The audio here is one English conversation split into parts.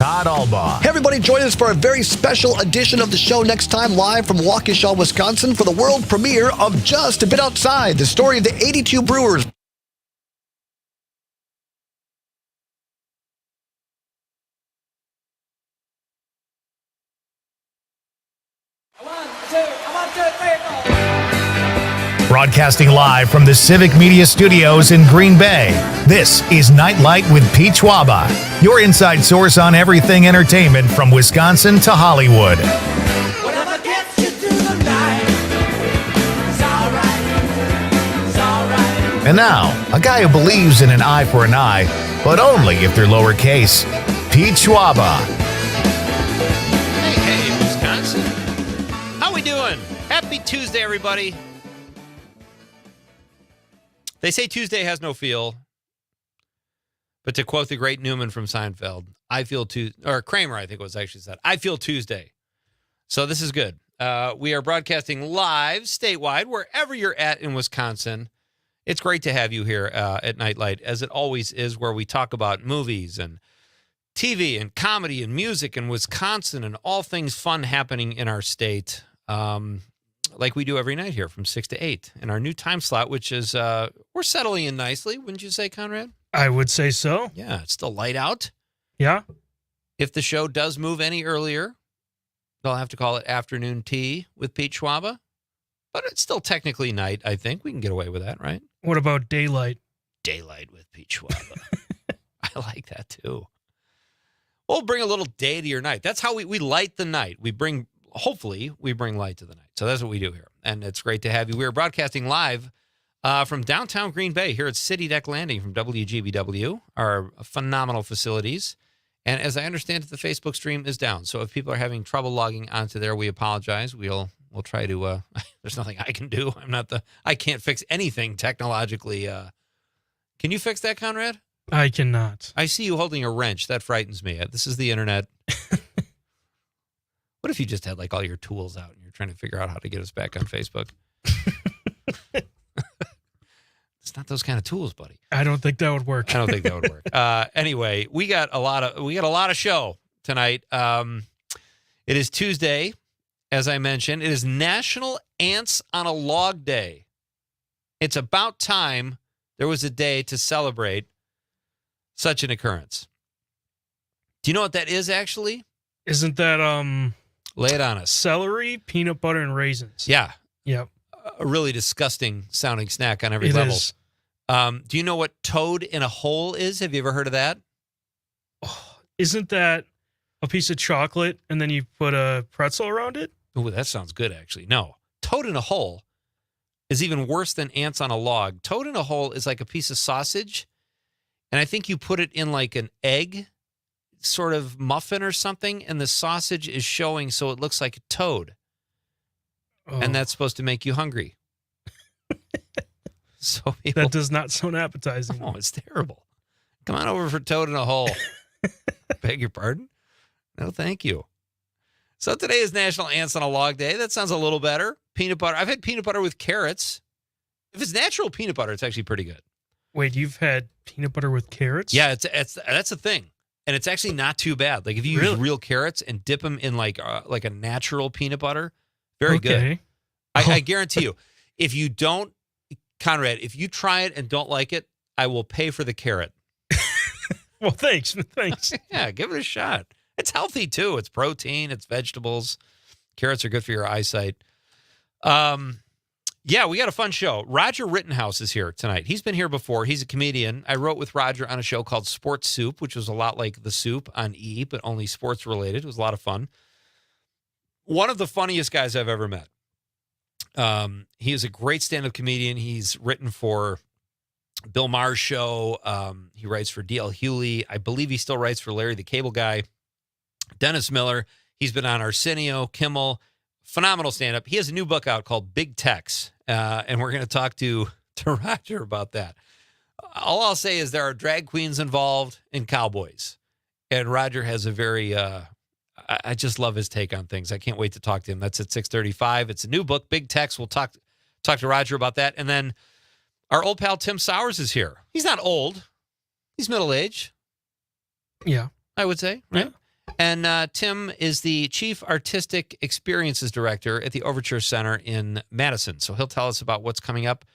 Todd Albaugh. Hey, everybody, join us for a very special edition of the show next time, live from Waukesha, Wisconsin, for the world premiere of Just a Bit Outside, the story of the 82 Brewers. Broadcasting live from the Civic Media Studios in Green Bay, this is Night Lite with Pete Schwaba, your inside source on everything entertainment from Wisconsin to Hollywood. Whatever gets you through the night, it's all right. And now, a guy who believes in an eye for an eye, but only if they're lowercase, Pete Schwaba. Hey, Wisconsin. How we doing? Happy Tuesday, everybody. They say Tuesday has no feel, but to quote the great Newman from Seinfeld, or Kramer, I think was actually said, I feel Tuesday. So this is good. We are broadcasting live statewide, wherever you're at in Wisconsin. It's great to have you here at Night Lite, as it always is, where we talk about movies and TV and comedy and music in Wisconsin and all things fun happening in our state. Like we do every night here from 6 to 8 in our new time slot, which is, we're settling in nicely, wouldn't you say, Conrad? I would say so. Yeah, it's still light out. Yeah. If the show does move any earlier, they'll have to call it afternoon tea with Pete Schwaba. But it's still technically night, I think. We can get away with that, right? What about daylight? Daylight with Pete Schwaba. I like that, too. We'll bring a little day to your night. That's how we light the night. Hopefully, we bring light to the night. So that's what we do here. And it's great to have you. We are broadcasting live from downtown Green Bay here at City Deck Landing from WGBW, our phenomenal facilities. And as I understand it, the Facebook stream is down. So if people are having trouble logging onto there, we apologize. We'll try to, there's nothing I can do. I can't fix anything technologically. Can you fix that, Conrad? I cannot. I see you holding a wrench. That frightens me. This is the internet. What if you just had like all your tools out and you're trying to figure out how to get us back on Facebook? It's not those kind of tools, buddy. I don't think that would work. I don't think that would work. Anyway, we got a lot of show tonight. It is Tuesday, as I mentioned. It is National Ants on a Log Day. It's about time there was a day to celebrate such an occurrence. Do you know what that is, actually? Isn't that Lay it on us. celery, peanut butter, and raisins? Yeah. Yep. A really disgusting sounding snack on every It level. is. Do you know what toad in a hole is? Have you ever heard of that? Oh, isn't that a piece of chocolate and then you put a pretzel around it? Oh, that sounds good, actually. No. Toad in a hole is even worse than ants on a log. Toad in a hole is like a piece of sausage, and I think you put it in like an egg sort of muffin or something, and the sausage is showing so it looks like a toad. Oh, And that's supposed to make you hungry. So people, that does not sound appetizing. oh, it's terrible. Come on over for toad in a hole. Beg your pardon? No, thank you. So today is National Ants on a Log Day. That sounds a little better. Peanut butter. I've had peanut butter with carrots. If it's natural peanut butter, it's actually pretty good. Wait, you've had peanut butter with carrots? Yeah, that's a thing. And it's actually not too bad. Like if you use real carrots and dip them in like a natural peanut butter, very good. I guarantee you, if you don't, Conrad, if you try it and don't like it, I will pay for the carrot. Well, thanks. Yeah, give it a shot. It's healthy too. It's protein. It's vegetables. Carrots are good for your eyesight. Yeah, we got a fun show. Roger Rittenhouse is here tonight. He's been here before. He's a comedian. I wrote with Roger on a show called Sports Soup, which was a lot like The Soup on E, but only sports related. It was a lot of fun. One of the funniest guys I've ever met. He is a great stand-up comedian. He's written for Bill Maher's show. He writes for D.L. Hewley. I believe he still writes for Larry the Cable Guy. Dennis Miller. He's been on Arsenio, Kimmel. Phenomenal stand-up. He has a new book out called Big Tex, and we're going to talk to Roger about that. All I'll say is there are drag queens involved and cowboys, and Roger has a very, I just love his take on things. I can't wait to talk to him. That's at 6:35. It's a new book, Big Tex. We'll talk to Roger about that, and then our old pal Tim Sowers is here. He's not old. He's middle-aged. Yeah. I would say, right? Yeah. And Tim is the Chief Artistic Experiences Director at the Overture Center in Madison. So he'll tell us about what's coming up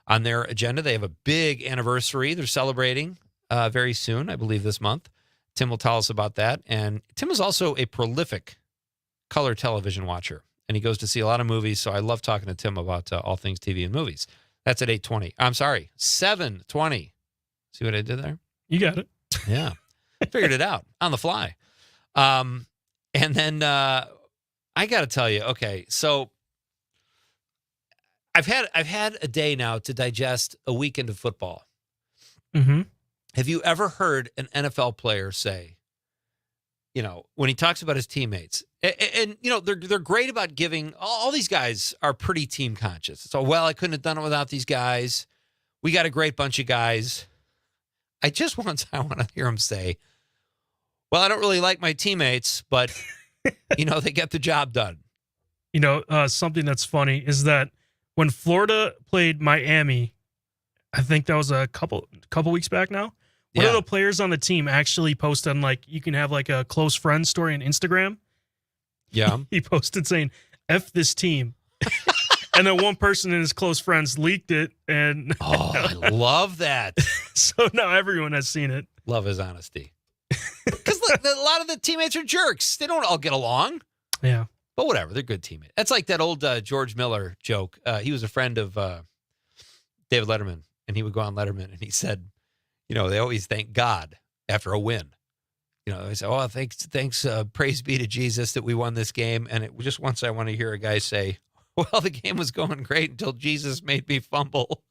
on their agenda. They have a big anniversary they're celebrating very soon, I believe this month. Tim will tell us about that. And Tim is also a prolific color television watcher, and he goes to see a lot of movies. So I love talking to Tim about all things TV and movies. That's at 8:20. I'm sorry, 7:20. See what I did there? You got it. Yeah. Figured it out on the fly. And then I got to tell you, okay, so I've had a day now to digest a weekend of football. Mm-hmm. Have you ever heard an NFL player say, when he talks about his teammates, and they're great about giving, all these guys are pretty team conscious. So, well, I couldn't have done it without these guys. We got a great bunch of guys. I want to hear him say, well, I don't really like my teammates, but, they get the job done. Something that's funny is that when Florida played Miami, I think that was a couple weeks back now, one of the players on the team actually posted on, you can have a close friend story on Instagram. Yeah. He posted saying, F this team. And then one person in his close friends leaked it. And I love that. So now everyone has seen it. Love his honesty. Because a lot of the teammates are jerks. They don't all get along. Yeah. But whatever. They're good teammates. That's like that old George Miller joke. He was a friend of David Letterman. And he would go on Letterman and he said, they always thank God after a win. They say, oh, thanks, praise be to Jesus that we won this game. And it just once I want to hear a guy say, well, the game was going great until Jesus made me fumble.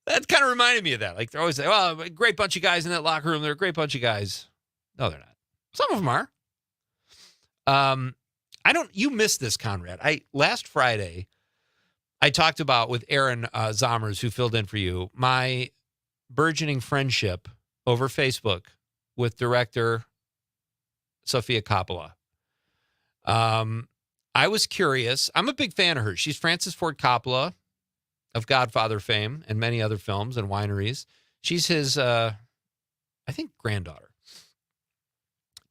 That kind of reminded me of that. They're always saying, well, a great bunch of guys in that locker room. They're a great bunch of guys. No, they're not. Some of them are. You missed this, Conrad. Last Friday, I talked about with Aaron Zommers, who filled in for you, my burgeoning friendship over Facebook with director Sofia Coppola. I was curious. I'm a big fan of her. She's Francis Ford Coppola of Godfather fame and many other films and wineries. She's his, I think, granddaughter.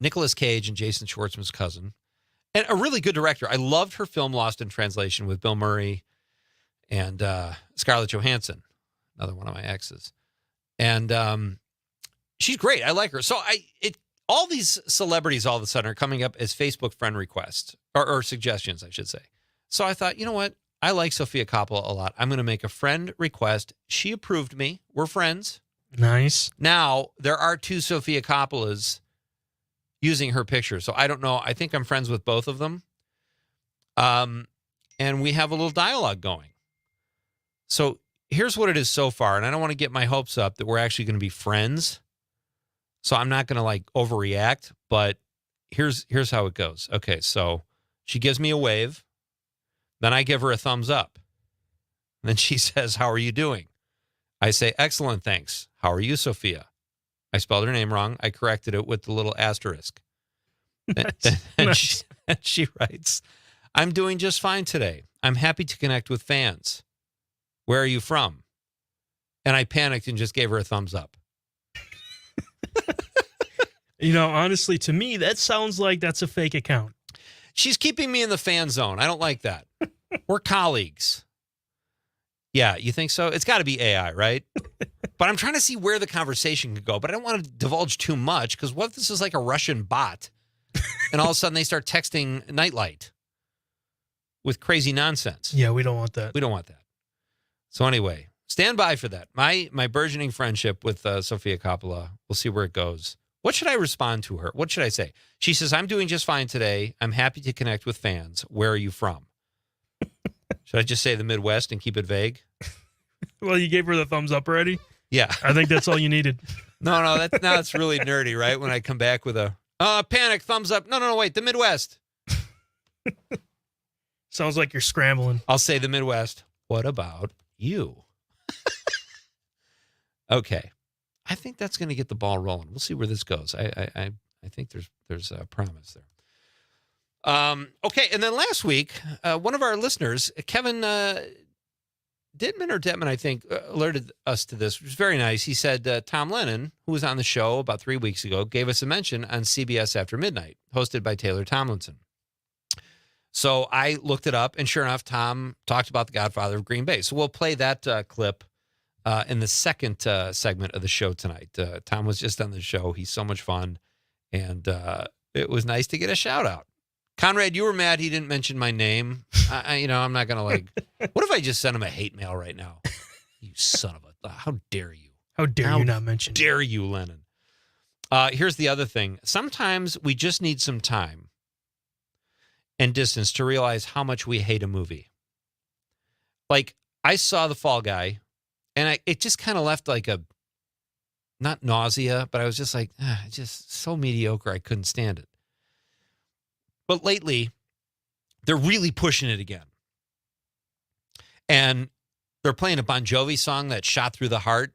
Nicolas Cage and Jason Schwartzman's cousin. And a really good director. I loved her film Lost in Translation with Bill Murray and Scarlett Johansson, another one of my exes. And she's great. I like her. So all these celebrities all of a sudden are coming up as Facebook friend requests or suggestions, I should say. So I thought, you know what? I like Sofia Coppola a lot. I'm going to make a friend request. She approved me. We're friends. Nice. Now, there are 2 Sofia Coppolas using her picture. So I don't know. I think I'm friends with both of them. And we have a little dialogue going. So here's what it is so far. And I don't want to get my hopes up that we're actually going to be friends. So I'm not going to overreact, but here's how it goes. Okay. So she gives me a wave. Then I give her a thumbs up. And then she says, how are you doing? I say, excellent, thanks. How are you, Sophia? I spelled her name wrong. I corrected it with the little asterisk. And she writes, I'm doing just fine today. I'm happy to connect with fans. Where are you from? And I panicked and just gave her a thumbs up. Honestly, to me, that sounds like that's a fake account. She's keeping me in the fan zone. I don't like that. We're colleagues. Yeah, you think so? It's got to be AI, right? But I'm trying to see where the conversation could go. But I don't want to divulge too much because what if this is like a Russian bot and all of a sudden they start texting Nite with crazy nonsense? Yeah, we don't want that. We don't want that. So anyway, stand by for that. My burgeoning friendship with Sofia Coppola. We'll see where it goes. What should I respond to her? What should I say? She says, I'm doing just fine today. I'm happy to connect with fans. Where are you from? Should I just say the Midwest and keep it vague? Well, you gave her the thumbs up already? Yeah. I think that's all you needed. No, that's really nerdy, right? When I come back with a panic, thumbs up. No, wait, the Midwest. Sounds like you're scrambling. I'll say the Midwest. What about you? Okay. I think that's going to get the ball rolling. We'll see where this goes. I think there's a promise there. Okay, and then last week, one of our listeners, Kevin Detman, I think, alerted us to this, which was very nice. He said Tom Lennon, who was on the show about 3 weeks ago, gave us a mention on CBS After Midnight, hosted by Taylor Tomlinson. So I looked it up, and sure enough, Tom talked about the Godfather of Green Bay. So we'll play that clip in the second segment of the show tonight. Tom was just on the show. He's so much fun, and it was nice to get a shout out. Conrad, you were mad he didn't mention my name. I'm not going to what if I just sent him a hate mail right now? You son of a, how dare you? How dare you not mention How dare you, Lennon? Here's the other thing. Sometimes we just need some time and distance to realize how much we hate a movie. Like, I saw The Fall Guy, and it just kind of left like a, not nausea, but I was just like, just so mediocre, I couldn't stand it. But lately, they're really pushing it again. And they're playing a Bon Jovi song that Shot Through the Heart.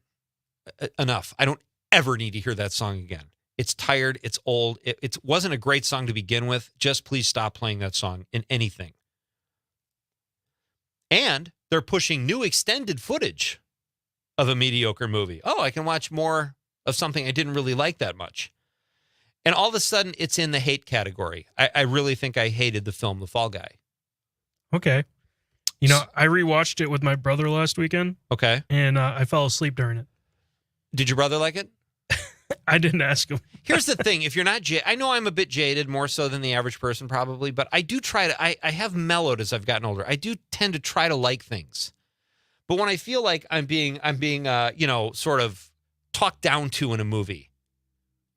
Enough. I don't ever need to hear that song again. It's tired. It's old. It wasn't a great song to begin with. Just please stop playing that song in anything. And they're pushing new extended footage of a mediocre movie. Oh, I can watch more of something I didn't really like that much. And all of a sudden, it's in the hate category. I really think I hated the film The Fall Guy. Okay. I rewatched it with my brother last weekend. Okay. And I fell asleep during it. Did your brother like it? I didn't ask him. Here's the thing. If you're not I know I'm a bit jaded, more so than the average person probably, but I do try to, I have mellowed as I've gotten older. I do tend to try to like things. But when I feel like I'm being sort of talked down to in a movie,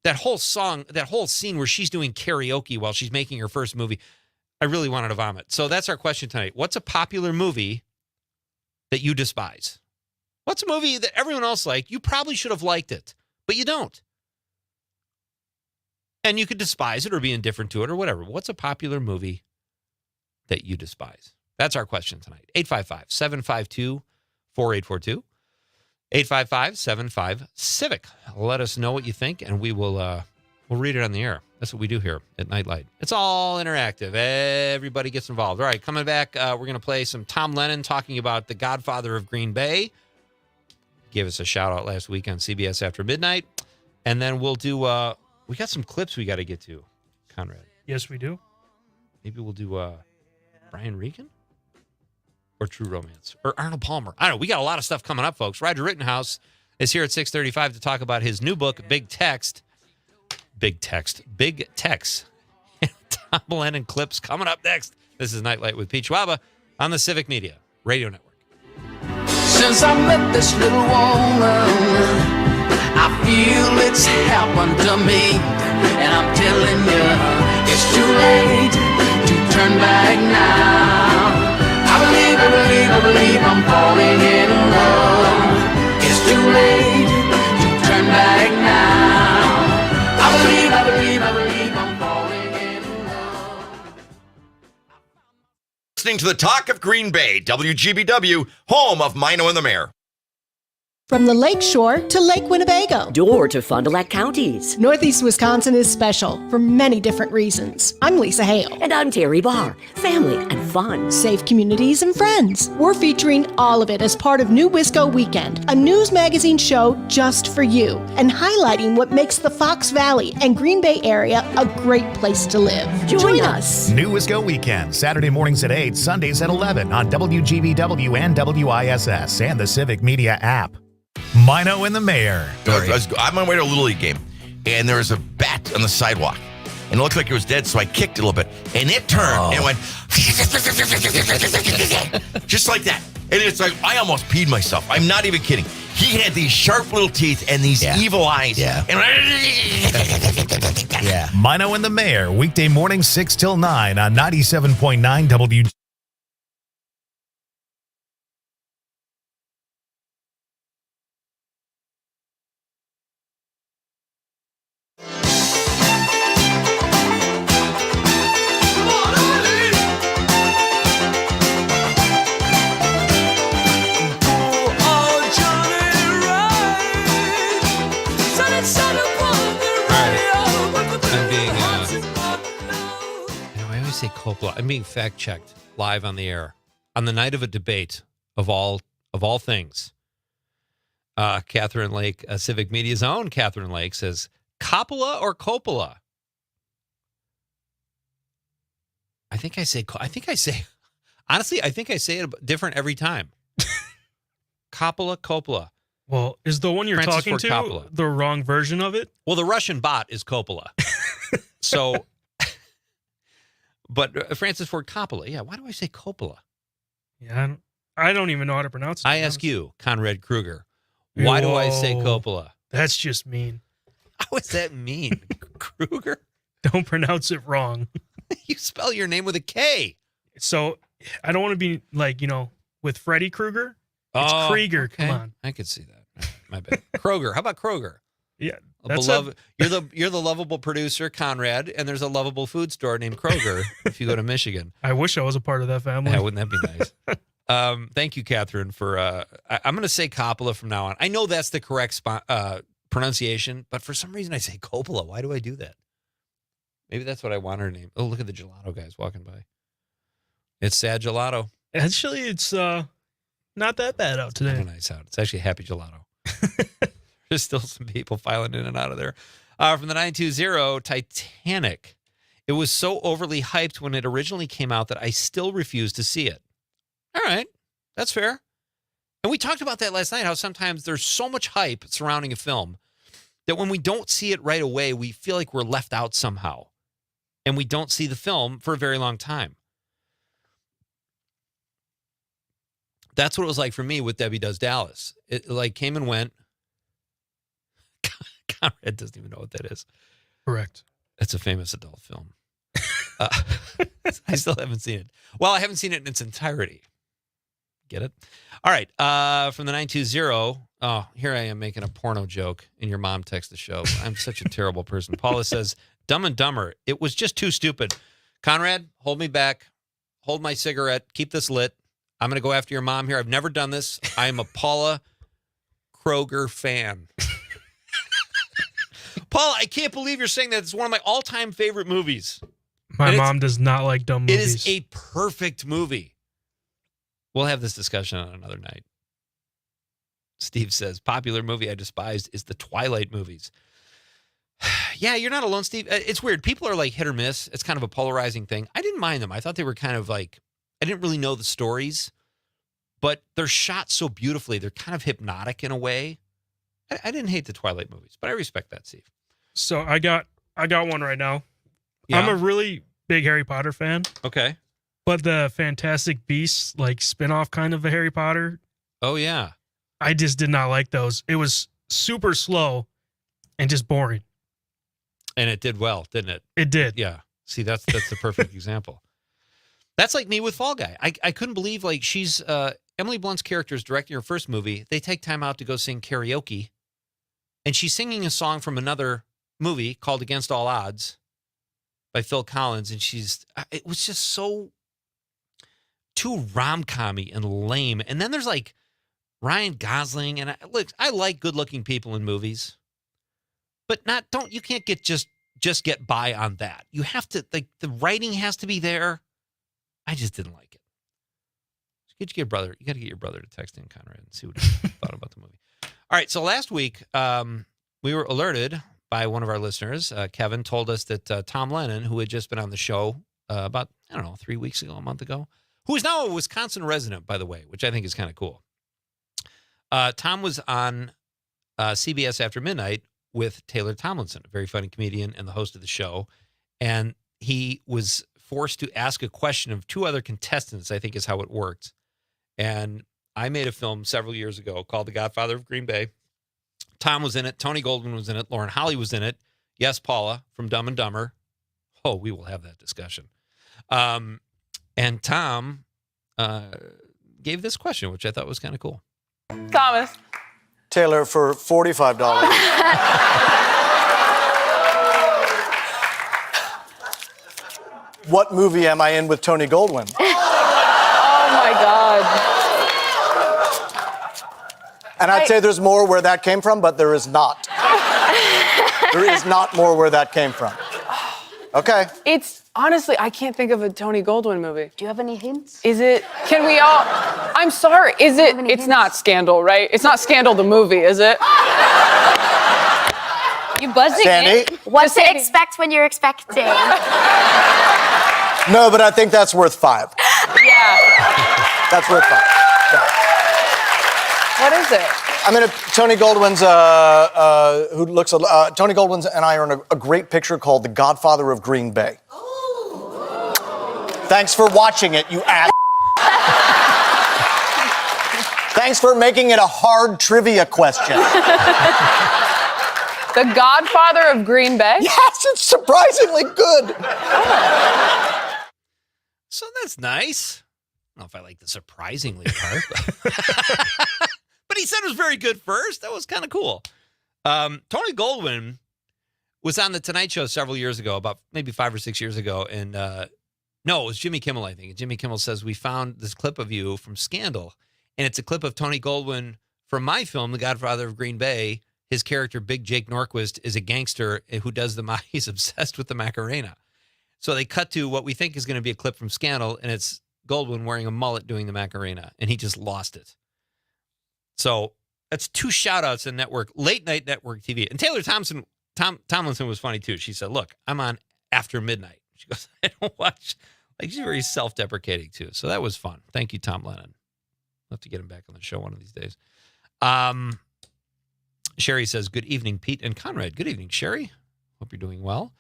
that whole scene where she's doing karaoke while she's making her first movie, I really wanted to vomit. So that's our question tonight. What's a popular movie that you despise? What's a movie that everyone else liked? You probably should have liked it, but you don't. And you could despise it or be indifferent to it or whatever. What's a popular movie that you despise? That's our question tonight. 855-752-4842. 855-75-CIVIC. Let us know what you think, and we'll read it on the air. That's what we do here at Night Light. It's all interactive. Everybody gets involved. All right, coming back, we're going to play some Tom Lennon talking about the Godfather of Green Bay. Gave us a shout-out last week on CBS After Midnight. And then we'll do, we got some clips we got to get to, Conrad. Yes, we do. Maybe we'll do Brian Regan? Or True Romance, or Arnold Palmer. I don't know. We got a lot of stuff coming up, folks. Roger Rittenhouse is here at 6:35 to talk about his new book, Big Text. Tom Lennon clips coming up next. This is Nightlight with Pete Schwaba on the Civic Media Radio Network. Since I met this little woman, I feel it's happened to me. And I'm telling you, it's too late to turn back now. I believe I'm falling in love. It's too late to turn back now. I believe I'm falling in love. Listening to the Talk of Green Bay, WGBW, home of Mino and the Mayor. From the Lake Shore to Lake Winnebago, Door to Fond du Lac counties. Northeast Wisconsin is special for many different reasons. I'm Lisa Hale. And I'm Terry Barr. Family and fun. Safe communities and friends. We're featuring all of it as part of New Wisco Weekend, a news magazine show just for you, and highlighting what makes the Fox Valley and Green Bay area a great place to live. Join us. New Wisco Weekend, Saturday mornings at 8, Sundays at 11 on WGBW and WISS and the Civic Media app. Mino and the Mayor. I'm on my way to a Little League game, and there was a bat on the sidewalk, and it looked like it was dead, so I kicked it a little bit, and it turned and went just like that. And it's like, I almost peed myself. I'm not even kidding. He had these sharp little teeth and these evil eyes. Yeah. And Yeah. Mino and the Mayor, weekday mornings 6 till 9 on 97.9 WG. Say Coppola. I'm being fact-checked live on the air on the night of a debate of all of all things. Catherine Lake, Civic Media's own Catherine Lake says, Coppola or Coppola? Honestly, I think I say it different every time. Coppola. Well, is the one you're Francis talking Ford to Coppola. the wrong version of it? Well, the Russian bot is Coppola. So, but Francis Ford Coppola. Yeah, why do I say Coppola? Yeah, I don't even know how to pronounce it. I ask you, Conrad Kruger, why do I say Whoa. Coppola? That's just mean. How does that mean, Kruger? Don't pronounce it wrong. You spell your name with a K. So I don't want to be like, with Freddy Krueger. It's Krieger. Okay. Come on. I could see that. My bad. Kroger. How about Kroger? Yeah. You're the lovable producer, Conrad, and there's a lovable food store named Kroger if you go to Michigan. I wish I was a part of that family. Yeah, wouldn't that be nice? Thank you, Catherine, for I'm going to say Coppola from now on. I know that's the correct pronunciation, but for some reason I say Coppola. Why do I do that? Maybe that's what I want her name. Oh, look at the gelato guys walking by. It's sad gelato. Actually, it's not that bad out today. It's nice out. It's actually happy gelato. There's still some people filing in and out of there. From the 920, Titanic. It was so overly hyped when it originally came out that I still refuse to see it. All right. That's fair. And we talked about that last night, how sometimes there's so much hype surrounding a film that when we don't see it right away, we feel like we're left out somehow. And we don't see the film for a very long time. That's what it was like for me with Debbie Does Dallas. It like came and went. Conrad doesn't even know what that is. Correct. It's a famous adult film. I still haven't seen it. Well, I haven't seen it in its entirety. Get it? All right. From the 920. Oh, here I am making a porno joke, and your mom texts the show. I'm such a terrible person. Paula says, Dumb and Dumber. It was just too stupid. Conrad, hold me back. Hold my cigarette. Keep this lit. I'm going to go after your mom here. I've never done this. I am a Paula Kroger fan. Paula, I can't believe you're saying that. It's one of my all-time favorite movies. My mom does not like dumb movies. It is a perfect movie. We'll have this discussion on another night. Steve says, popular movie I despised is the Twilight movies. Yeah, you're not alone, Steve. It's weird. People are like hit or miss. It's kind of a polarizing thing. I didn't mind them. I thought they were kind of like, I didn't really know the stories, but they're shot so beautifully. They're kind of hypnotic in a way. I didn't hate the Twilight movies, but I respect that, Steve. So I got one right now. Yeah. I'm a really big Harry Potter fan. Okay. But the Fantastic Beasts, like spin-off kind of a Harry Potter, Oh, yeah. I just did not like those. It was super slow and just boring. And it did well, didn't it? It did. Yeah. See, that's the perfect example. That's like me with Fall Guy. I couldn't believe, like, she's Emily Blunt's character is directing her first movie. They take time out to go sing karaoke. And she's singing a song from another movie called Against All Odds by Phil Collins. And it was just so too rom-com-y and lame. And then there's like Ryan Gosling. And I like good-looking people in movies. But you can't just get by on that. You have to, like, the writing has to be there. I just didn't like it. You got to get your brother to text in, Conrad, and see what he thought about the movie. All right, so last week, we were alerted by one of our listeners. Kevin told us that Tom Lennon, who had just been on the show about, 3 weeks ago, a month ago, who is now a Wisconsin resident, by the way, which I think is kind of cool. Tom was on CBS After Midnight with Taylor Tomlinson, a very funny comedian and the host of the show. And he was forced to ask a question of two other contestants, I think is how it worked. And I made a film several years ago called The Godfather of Green Bay. Tom was in it. Tony Goldwyn was in it. Lauren Holly was in it. Yes, Paula from Dumb and Dumber. Oh, we will have that discussion. And Tom gave this question, which I thought was kind of cool. Thomas. Taylor, for $45. What movie am I in with Tony Goldwyn? Oh my God. And I'd say there's more where that came from, but there is not. There is not more where that came from. Okay. It's honestly, I can't think of a Tony Goldwyn movie. Do you have any hints? Is it? Can we all? I'm sorry. Is it? any It's hints? not Scandal, right? It's not Scandal the movie, is it? You buzzing Sandy? it? What to expect when you're expecting? No, but I think that's worth 5. Yeah. That's worth 5. What is it? I mean, Tony Goldwyn's, Tony Goldwyn's and I are in a great picture called The Godfather of Green Bay. Thanks for watching it, you ass. Thanks for making it a hard trivia question. The Godfather of Green Bay? Yes, it's surprisingly good. So that's nice. I don't know if I like the surprisingly part. But he said it was very good first. That was kind of cool. Tony Goldwyn was on the Tonight Show several years ago, about maybe 5 or 6 years ago. And no, it was Jimmy Kimmel, I think. And Jimmy Kimmel says, we found this clip of you from Scandal. And it's a clip of Tony Goldwyn from my film, The Godfather of Green Bay. His character, Big Jake Norquist, is a gangster who does he's obsessed with the Macarena. So they cut to what we think is going to be a clip from Scandal, and it's Goldwyn wearing a mullet doing the Macarena, and he just lost it. So that's 2 shout-outs in late night network TV. And Taylor Tomlinson was funny, too. She said, look, I'm on after midnight. She goes, I don't watch. Like, she's very self-deprecating, too. So that was fun. Thank you, Tom Lennon. We'll have to get him back on the show one of these days. Sherry says, good evening, Pete and Conrad. Good evening, Sherry. Hope you're doing well.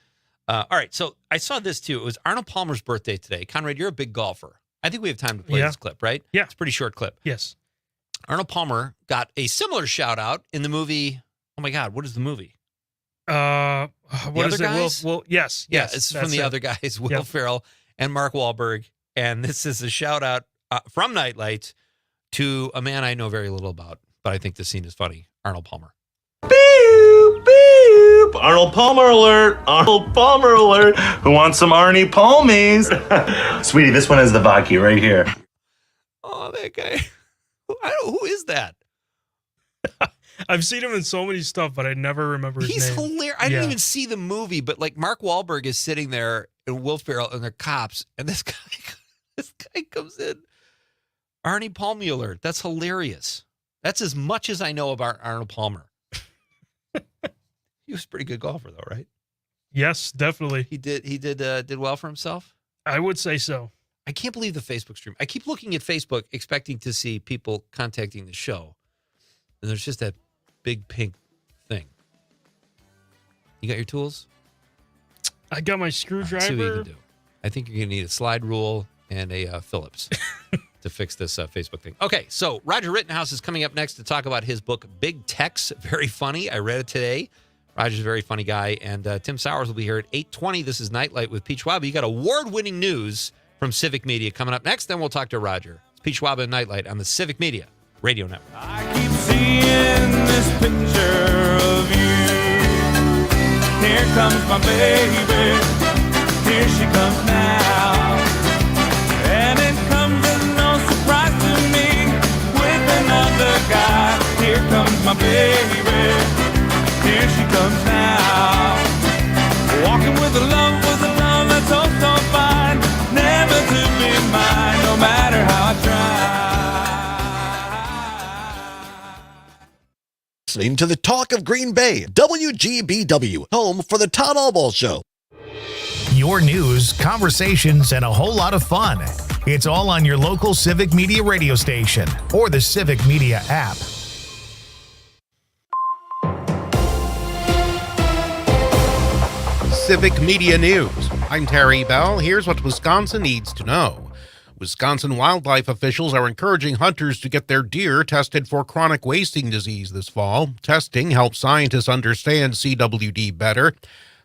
All right, so I saw this, too. It was Arnold Palmer's birthday today. Conrad, you're a big golfer. I think we have time to play this clip, right? Yeah. It's a pretty short clip. Yes. Arnold Palmer got a similar shout-out in the movie. Oh, my God, what is the movie? What is it? Guys? Will, yes. Yeah, Yes. it's from the other guys, Will Yep. Ferrell and Mark Wahlberg. And this is a shout-out from Night Light to a man I know very little about, but I think this scene is funny, Arnold Palmer. Beep, beep. Arnold Palmer alert. Arnold Palmer alert. Who wants some Arnie Palmies? Sweetie, this one is the vodka right here. Oh, that guy. Who is that? I've seen him in so many stuff, but I never remember his He's name. hilarious. I didn't even see the movie, but like Mark Wahlberg is sitting there and Will Ferrell and they're cops, and this guy comes in. Arnie Palmy alert. That's hilarious. That's as much as I know about Arnold Palmer. He was a pretty good golfer, though, right? Yes, definitely. He did well for himself. I would say so. I can't believe the Facebook stream. I keep looking at Facebook, expecting to see people contacting the show, and there's just that big pink thing. You got your tools? I got my screwdriver. See what you can do. I think you're going to need a slide rule and a Phillips to fix this Facebook thing. Okay, so Roger Rittenhouse is coming up next to talk about his book, Big Tech's very funny. I read it today. Roger's a very funny guy, and Tim Sowers will be here at 8:20. This is Nightlight with Pete Schwaba. You got award-winning news from Civic Media coming up next. Then we'll talk to Roger. It's Pete Schwaba and Nightlight on the Civic Media Radio Network. I keep seeing this picture of you. Here comes my baby. Here she comes now. And it comes as no surprise to me. With another guy. Here comes my baby. Here she comes now. Walking with a love that's oh so fine. Never to be mine, no matter how I try. Listening to the Talk of Green Bay, WGBW, home for the Todd Allball Show. Your news, conversations, and a whole lot of fun. It's all on your local Civic Media radio station or the Civic Media app. Civic Media News. I'm Terry Bell. Here's what Wisconsin needs to know. Wisconsin wildlife officials are encouraging hunters to get their deer tested for chronic wasting disease this fall. Testing helps scientists understand CWD better.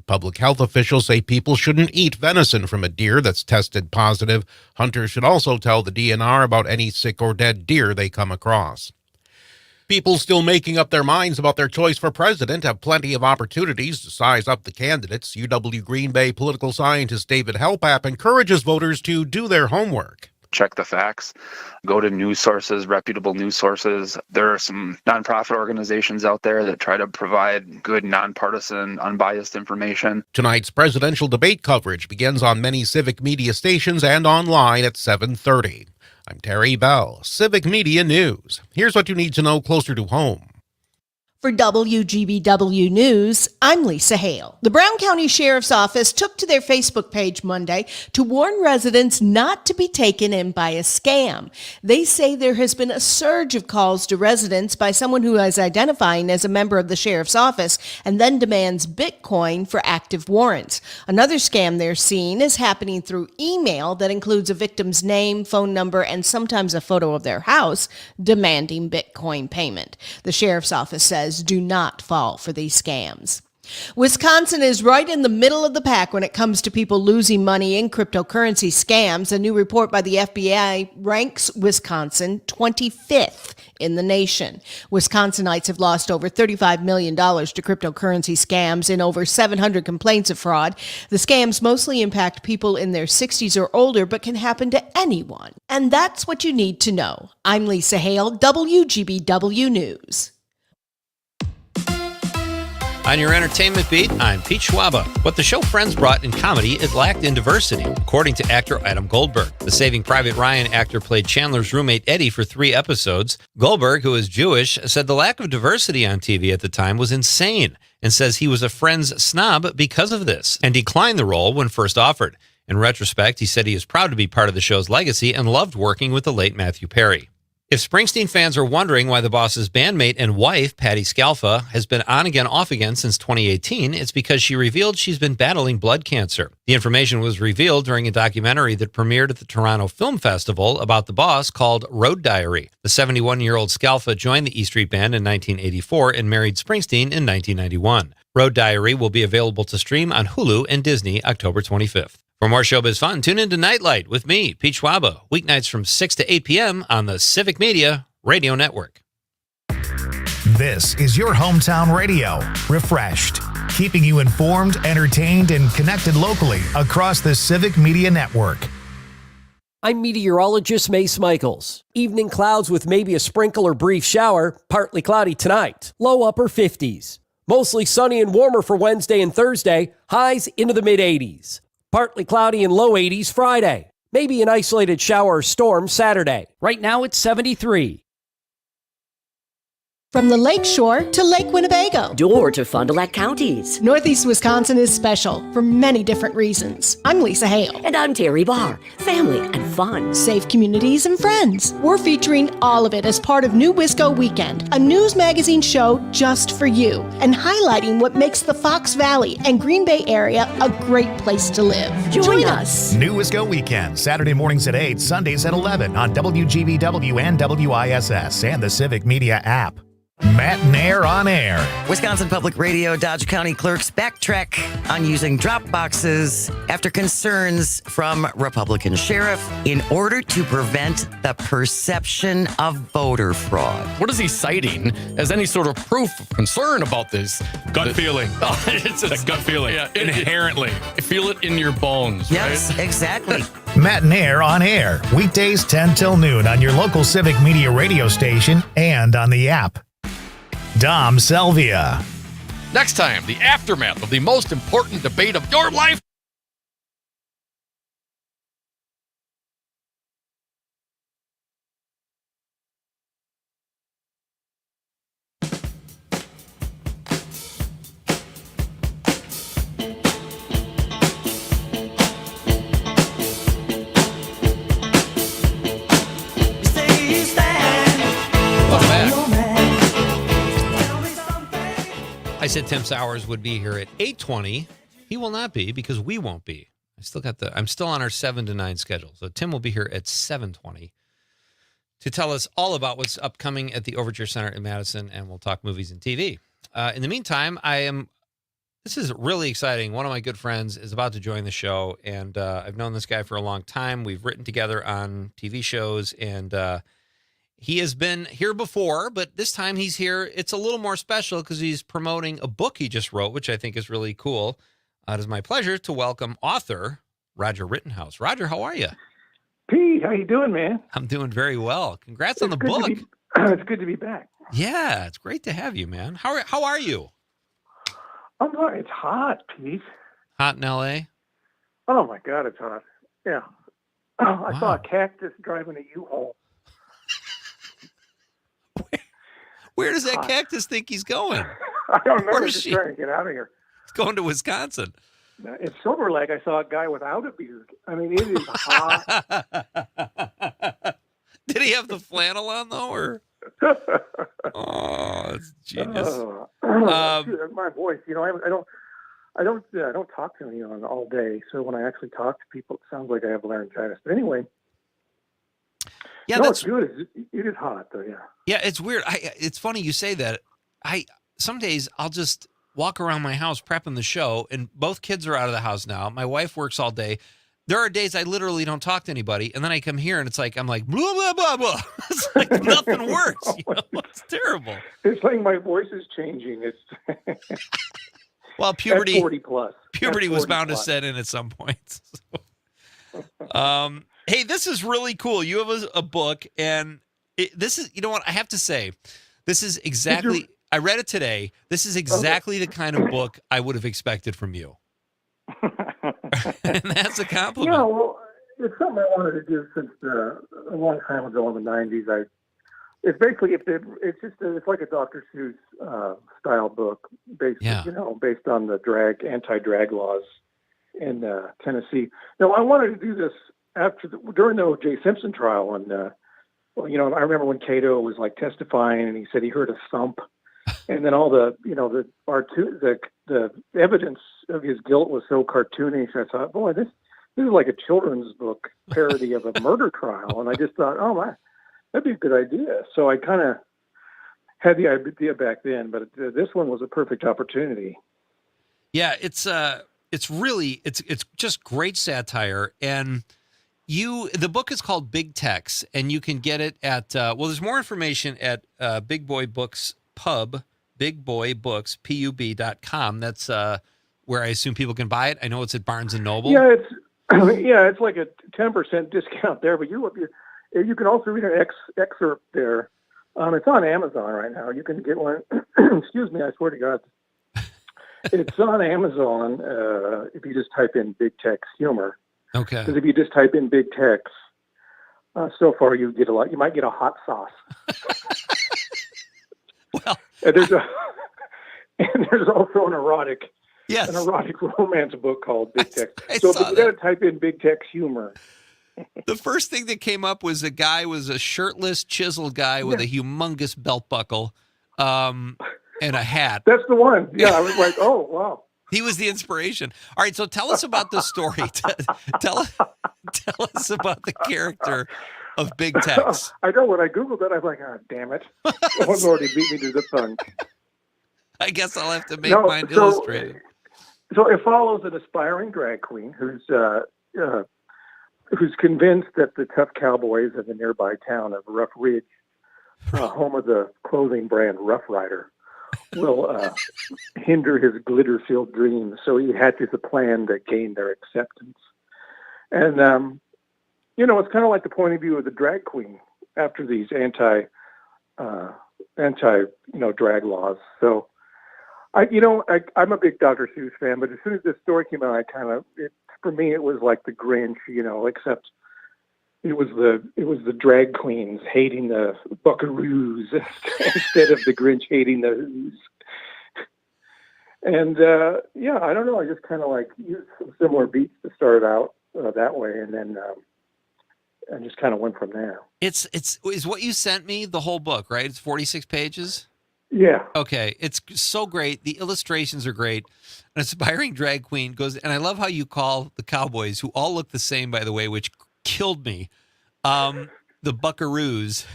Public health officials say people shouldn't eat venison from a deer that's tested positive. Hunters should also tell the DNR about any sick or dead deer they come across. People still making up their minds about their choice for president have plenty of opportunities to size up the candidates. UW Green Bay political scientist David Helpap encourages voters to do their homework. check the facts. Go to news sources, reputable news sources. There are some nonprofit organizations out there that try to provide good, nonpartisan, unbiased information. Tonight's presidential debate coverage begins on many civic media stations and online at 7:30. I'm Terry Bell, Civic Media News. Here's what you need to know closer to home. For WGBW News, I'm Lisa Hale. The Brown County Sheriff's Office took to their Facebook page Monday to warn residents not to be taken in by a scam. They say there has been a surge of calls to residents by someone who is identifying as a member of the Sheriff's Office and then demands Bitcoin for active warrants. Another scam they're seeing is happening through email that includes a victim's name, phone number, and sometimes a photo of their house demanding Bitcoin payment. The Sheriff's Office says do not fall for these scams. Wisconsin is right in the middle of the pack when it comes to people losing money in cryptocurrency scams. A new report by the FBI ranks Wisconsin 25th in the nation. Wisconsinites have lost over $35 million to cryptocurrency scams in over 700 complaints of fraud. The scams mostly impact people in their 60s or older, but can happen to anyone. And that's what you need to know. I'm Lisa Hale, WGBW News. On your entertainment beat, I'm Pete Schwaba. What the show Friends brought in comedy, it lacked in diversity, according to actor Adam Goldberg. The Saving Private Ryan actor played Chandler's roommate Eddie for 3 episodes. Goldberg, who is Jewish, said the lack of diversity on TV at the time was insane and says he was a Friends snob because of this and declined the role when first offered. In retrospect, he said he is proud to be part of the show's legacy and loved working with the late Matthew Perry. If Springsteen fans are wondering why the boss's bandmate and wife, Patti Scialfa, has been on again, off again since 2018, it's because she revealed she's been battling blood cancer. The information was revealed during a documentary that premiered at the Toronto Film Festival about the boss called Road Diary. The 71-year-old Scialfa joined the E Street Band in 1984 and married Springsteen in 1991. Road Diary will be available to stream on Hulu and Disney October 25th. For more showbiz fun, tune in to Night Lite with me, Pete Schwaba, weeknights from 6 to 8 p.m. on the Civic Media Radio Network. This is your hometown radio, refreshed, keeping you informed, entertained, and connected locally across the Civic Media Network. I'm meteorologist Mace Michaels. Evening clouds with maybe a sprinkle or brief shower, partly cloudy tonight, low upper 50s. Mostly sunny and warmer for Wednesday and Thursday, highs into the mid-80s. Partly cloudy and low 80s Friday. Maybe an isolated shower or storm Saturday. Right now it's 73. From the Lake Shore to Lake Winnebago. Door to Fond du Lac counties. Northeast Wisconsin is special for many different reasons. I'm Lisa Hale. And I'm Terry Barr. Family and fun. Safe communities and friends. We're featuring all of it as part of New Wisco Weekend, a news magazine show just for you, and highlighting what makes the Fox Valley and Green Bay area a great place to live. Join us. New Wisco Weekend, Saturday mornings at 8, Sundays at 11 on WGBW and WISS and the Civic Media app. Matt Nair on air. Wisconsin Public Radio Dodge County clerks backtrack on using drop boxes after concerns from Republican sheriff in order to prevent the perception of voter fraud. What is he citing as any sort of proof of concern about this? Gut feeling. Oh, it's a gut feeling. Yeah, inherently. Feel it in your bones, yes, right? Exactly. Matt Nair on air. Weekdays 10 till noon on your local Civic Media radio station and on the app. Dom Selvia. Next time, the aftermath of the most important debate of your life. I said Tim Sowers would be here at 8:20. He will not be because we won't be. I'm still on our 7 to 9 schedule. So Tim will be here at 7:20 to tell us all about what's upcoming at the Overture Center in Madison, and we'll talk movies and TV. In the meantime, this is really exciting. One of my good friends is about to join the show, and I've known this guy for a long time. We've written together on TV shows, and he has been here before, but this time he's here. It's a little more special because he's promoting a book he just wrote, which I think is really cool. It is my pleasure to welcome author Roger Rittenhouse. Roger, how are you? Pete, how you doing, man? I'm doing very well. Congrats on the book. It's good to be back. Yeah, it's great to have you, man. How are you? I'm all right. It's hot, Pete. Hot in L.A.? Oh, my God, it's hot. Yeah. Oh, I saw a cactus driving a U-Haul. Where does that cactus think he's going? I don't know. Where He's is just she? trying to get out of here. He's going to Wisconsin. In Silver Lake, I saw a guy without a beard. I mean, it is hot. Did he have the flannel on, though, or? Oh, it's genius. My voice, I don't talk to anyone all day. So when I actually talk to people, it sounds like I have laryngitis. But anyway, yeah, it's good. It is hot, though. Yeah. Yeah, it's weird. It's funny you say that. Some days I'll just walk around my house prepping the show, and both kids are out of the house now. My wife works all day. There are days I literally don't talk to anybody, and then I come here and I'm like blah blah blah blah. It's like nothing works. It's terrible. It's like my voice is changing. It's well, puberty. That's 40 plus. Puberty That's was 40 bound plus. to set in at some point. So. Hey, this is really cool. You have a book, and this is, you know what, I have to say, this is exactly, I read it today. This is exactly the kind of book I would have expected from you. And that's a compliment. Yeah, well, it's something I wanted to do since a long time ago in the 90s. It's basically, it's like a Dr. Seuss style book based on the anti-drag laws in Tennessee. Now, I wanted to do this during the O.J. Simpson trial, and I remember when Cato was like testifying, and he said he heard a thump, and then all the evidence of his guilt was so cartoonish. I thought, boy, this is like a children's book parody of a murder trial, and I just thought, oh my, that'd be a good idea. So I kind of had the idea back then, but this one was a perfect opportunity. Yeah, it's really just great satire. And the book is called Big Tex, and you can get it at there's more information at Big Boy Books Pub, bigboybooks.pub.com. That's where I assume people can buy it. I know it's at Barnes and Noble. Yeah, it's like a 10% discount there, but you can also read an excerpt there. It's on Amazon right now. You can get one. Excuse me, I swear to God. It's on Amazon if you just type in Big Tex humor. Okay. Because if you just type in Big Tex, so far you get a lot. You might get a hot sauce. Well, and there's also an erotic romance book called Big Tex. So you got to type in Big Tex humor. The first thing that came up was a shirtless, chiseled guy with a humongous belt buckle. And a hat. That's the one. Yeah, I was like, oh, wow. He was the inspiration. All right, so tell us about the story. Tell us about the character of Big Tex. I know, when I Googled that, I was like, oh, damn it. Someone's already beat me to the punch. I guess I'll have to make mine illustrated. So it follows an aspiring drag queen who's convinced that the tough cowboys of the nearby town of Rough Ridge, home of the clothing brand Rough Rider, will hinder his glitter-filled dreams. So he hatches a plan to gain their acceptance. And, it's kind of like the point of view of the drag queen after these anti drag laws. So, I'm a big Dr. Seuss fan, but as soon as this story came out, for me, it was like the Grinch, except it was the drag queens hating the buckaroos instead of the Grinch hating the Who's. And I don't know. I just kind of used some similar beats to start out that way, and then and just kind of went from there. Is what you sent me the whole book, right? It's 46 pages. Yeah. Okay. It's so great. The illustrations are great. An aspiring drag queen goes, and I love how you call the cowboys, who all look the same, by the way, which killed me. The buckaroos.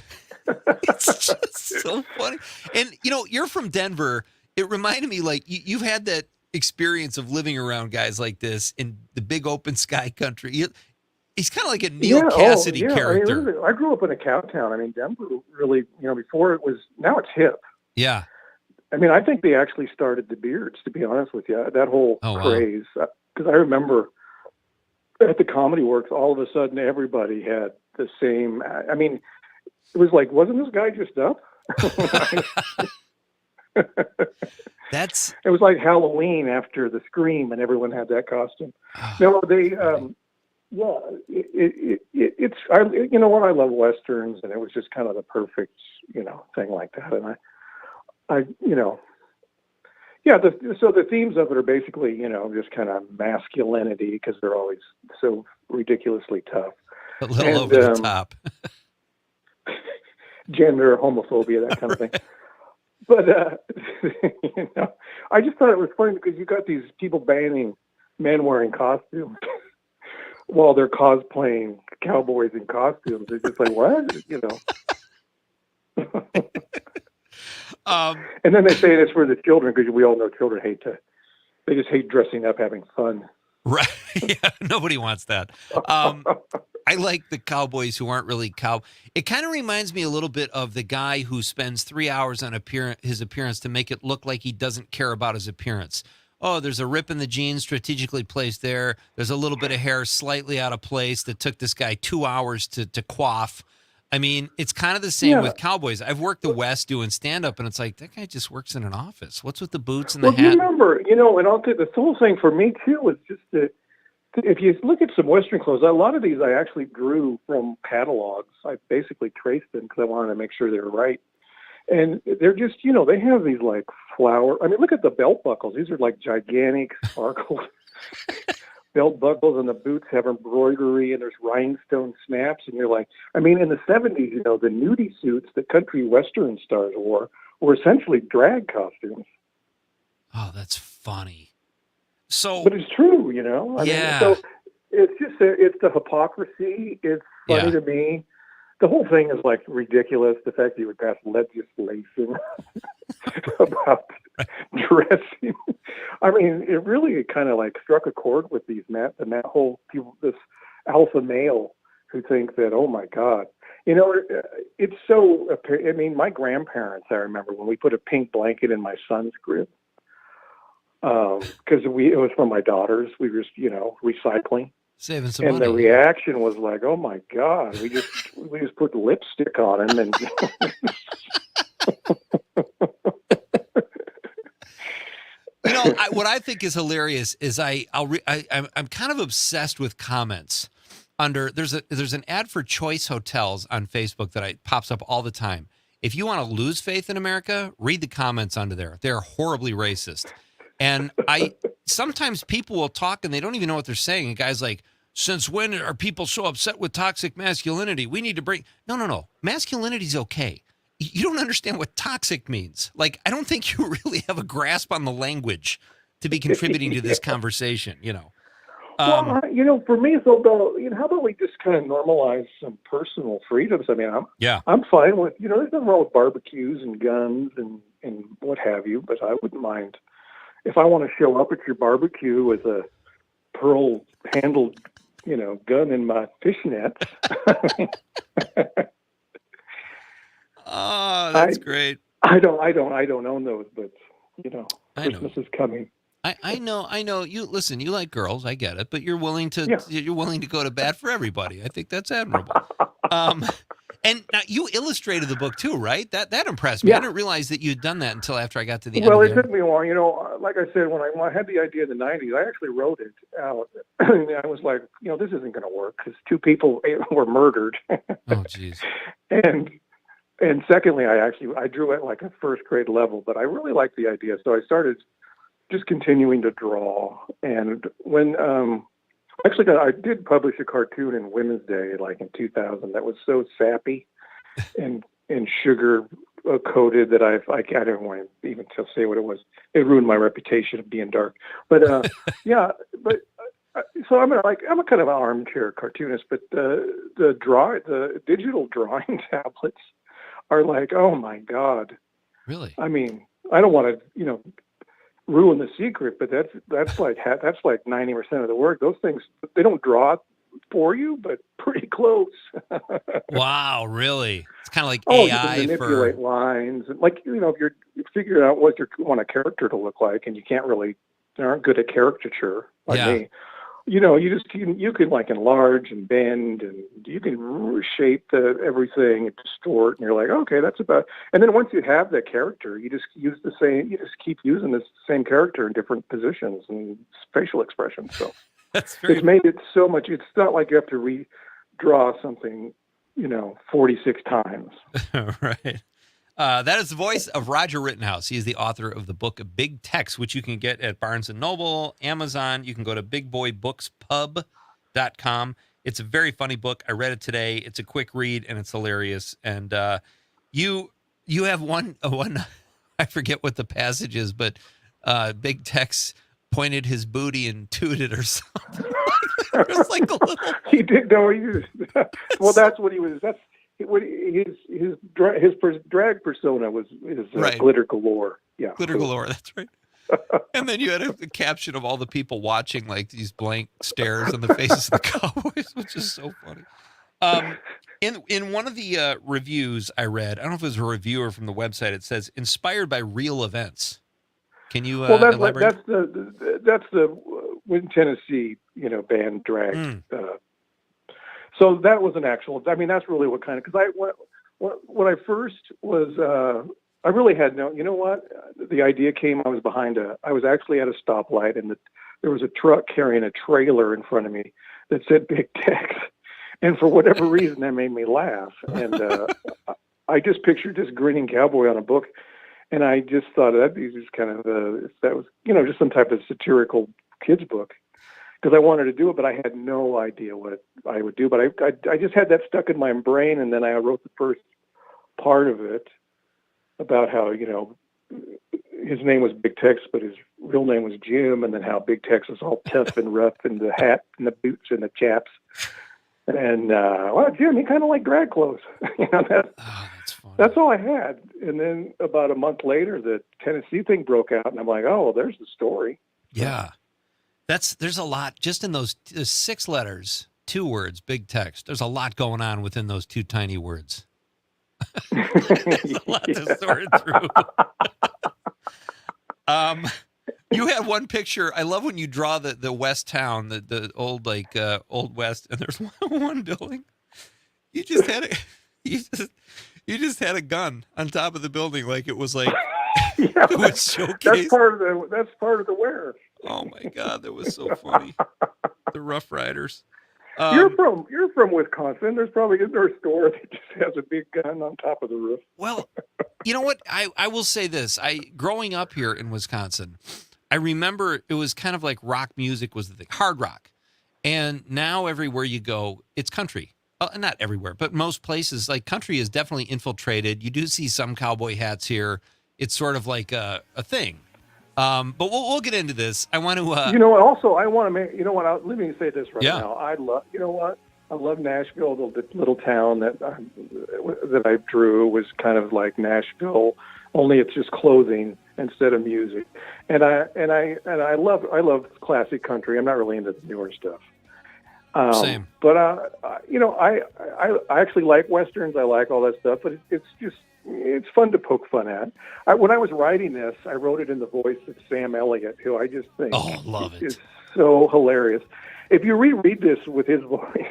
It's just so funny. And, you're from Denver. It reminded me, you've had that experience of living around guys like this in the big open sky country. He's kind of like a Neil Cassidy character. I grew up in a cow town. Denver really, before it was, now it's hip. Yeah. I think they actually started the beards, to be honest with you, that whole craze. Because I remember at the Comedy Works, all of a sudden everybody had the same. I mean, it was like, wasn't this guy just up? It was like Halloween after the Scream, and everyone had that costume. No, they, yeah, it's you know what, I love westerns, and it was just kind of the perfect, you know, thing like that. And I you know, yeah. So the themes of it are basically, you know, just kind of masculinity because they're always so ridiculously tough, a little over the top, gender, homophobia, that kind of thing. But you know, I just thought it was funny because you got these people banning men wearing costumes while they're cosplaying cowboys in costumes. It's just like, what? You know. And then they say it's for the children because we all know children they just hate dressing up, having fun. Right. Yeah, nobody wants that. I like the cowboys who aren't really cow. It kind of reminds me a little bit of the guy who spends 3 hours on his appearance to make it look like he doesn't care about his appearance. Oh, there's a rip in the jeans strategically placed there. There's a little bit of hair slightly out of place that took this guy 2 hours to coif. I mean, it's kind of the same with cowboys. I've worked the West doing stand-up, and it's like, that guy just works in an office. What's with the boots and the hat? Well, you remember, you know, and I'll tell you, the whole thing for me, too, was just that if you look at some Western clothes, a lot of these I actually drew from catalogs. I basically traced them because I wanted to make sure they were right. And they're just, you know, they have these like flower. I mean, look at the belt buckles. These are like gigantic sparkles. Belt buckles, and the boots have embroidery, and there's rhinestone snaps. And you're like, I mean, in the 70s, you know, the nudie suits that country Western stars wore were essentially drag costumes. Oh, that's funny. So, but it's true, you know. I mean, so it's just it's the hypocrisy. It's funny to me. The whole thing is like ridiculous. The fact that you would pass legislation about dressing. I mean, it really kind of like struck a chord with these that whole people, this alpha male who think that, oh my God, you know, it's so. I mean, my grandparents. I remember when we put a pink blanket in my son's crib. Because it was from my daughters. We were, you know, recycling, saving some money. And the reaction was like, "Oh my God, we just put lipstick on him." And you know, what I think is hilarious is I'm kind of obsessed with comments under there's an ad for Choice Hotels on Facebook that pops up all the time. If you want to lose faith in America, read the comments under there. They're horribly racist. And sometimes people will talk and they don't even know what they're saying. And guys like, since when are people so upset with toxic masculinity? We need to bring. No. Masculinity is okay. You don't understand what toxic means. Like, I don't think you really have a grasp on the language to be contributing to this conversation, you know. Well, you know, for me, it's about, you know, how about we just kind of normalize some personal freedoms? I mean, I'm fine with, you know, there's nothing wrong with barbecues and guns and what have you, but I wouldn't mind. If I want to show up at your barbecue with a pearl-handled, you know, gun in my fishnets. Oh, that's great. I don't own those, but you know, Christmas is coming. I know. You listen. You like girls, I get it, but you're willing to go to bat for everybody. I think that's admirable. And now you illustrated the book too, right? That impressed me. I didn't realize that you'd done that until after I got to the end. Well, it took me a while. You know, like I said, when I had the idea in the 90s, I actually wrote it out. And I was like, you know, this isn't going to work because 2 people were murdered. Oh, jeez. And secondly, I drew it like a first grade level, but I really liked the idea, so I started just continuing to draw. And when actually, I did publish a cartoon in Women's Day, like in 2000, that was so sappy and sugar coated that I didn't want to even say what it was. It ruined my reputation of being dark. But so I'm a kind of armchair cartoonist. But the digital drawing tablets are like, oh my God. Really? I mean, I don't want to, ruin the secret, but that's like 90% of the work. Those things, they don't draw for you, but pretty close. Wow, really? It's kind of like AI you can manipulate lines, and like if you're figuring out what you want a character to look like, and you aren't good at caricature like me. you can like enlarge and bend, and you can shape everything and distort, and you're like, okay, that's about. And then once you have that character, you just keep using this same character in different positions and facial expressions. So it's made it so much. It's not like you have to redraw something, 46 times. Right. That is the voice of Roger Rittenhouse. He is the author of the book Big Text, which you can get at Barnes & Noble, Amazon. You can go to bigboybooks.pub.com. It's a very funny book. I read it today. It's a quick read, and it's hilarious. And you have one, I forget what the passage is, but Big Text pointed his booty and tooted or something. There's like a little... He did, no, well, that's what he was, his drag persona was right. Glitter Galore. Yeah, Glitter Galore. That's right. And then you had a caption of all the people watching, like these blank stares on the faces of the Cowboys, which is so funny. In one of the reviews I read, I don't know if it was a reviewer from the website. It says inspired by real events. Can you elaborate? That's the when Tennessee band drag. So that was an actual. I mean, that's really what kind of because when I first was I really had no. You know what? The idea came. I was actually at a stoplight, and there was a truck carrying a trailer in front of me that said Big Text, and for whatever reason that made me laugh. And I just pictured this grinning cowboy on a book, and I just thought that'd be just kind of that was just some type of satirical kids book. Because I wanted to do it, but I had no idea what I would do. But I just had that stuck in my brain, and then I wrote the first part of it about how, his name was Big Tex, but his real name was Jim, and then how Big Tex was all tough and rough and the hat and the boots and the chaps. And, well, Jim, he kind of like drag clothes. That's all I had. And then about a month later, the Tennessee thing broke out, and I'm like, oh, well, there's the story. Yeah. There's a lot just in those 6 letters, 2 words, Big Text. There's a lot going on within those 2 tiny words. There's a lot to sort through. You had one picture. I love when you draw the West Town, the old Old West, and there's one building. You just had a gun on top of the building, like it was like it was showcase. That's part of the wear. Oh my God, that was so funny. The Rough Riders. You're from Wisconsin. There's probably a store that just has a big gun on top of the roof. Well, you know what? I will say this. Growing up here in Wisconsin, I remember it was kind of like rock music was the thing, hard rock. And now everywhere you go, it's country. Well, not everywhere, but most places, like country is definitely infiltrated. You do see some cowboy hats here. It's sort of like a thing. But we'll get into this. I want to. Also, I want to make. Let me say this now. I love. I love Nashville. The little town that I drew was kind of like Nashville, only it's just clothing instead of music. And I love classic country. I'm not really into the newer stuff. Same. But I actually like westerns. I like all that stuff. But it's fun to poke fun at. When I was writing this, I wrote it in the voice of Sam Elliott, who I just think is so hilarious. If you reread this with his voice,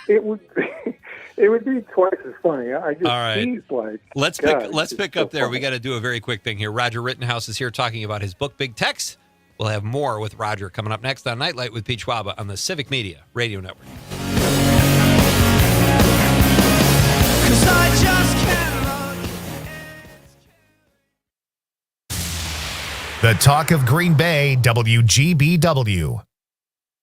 it would be twice as funny. All right. He's like, let's pick up there. We got to do a very quick thing here. Roger Rittenhouse is here talking about his book, Big Text. We'll have more with Roger coming up next on Nite Light with Pete Schwaba on the Civic Media Radio Network. The talk of Green Bay, WGBW.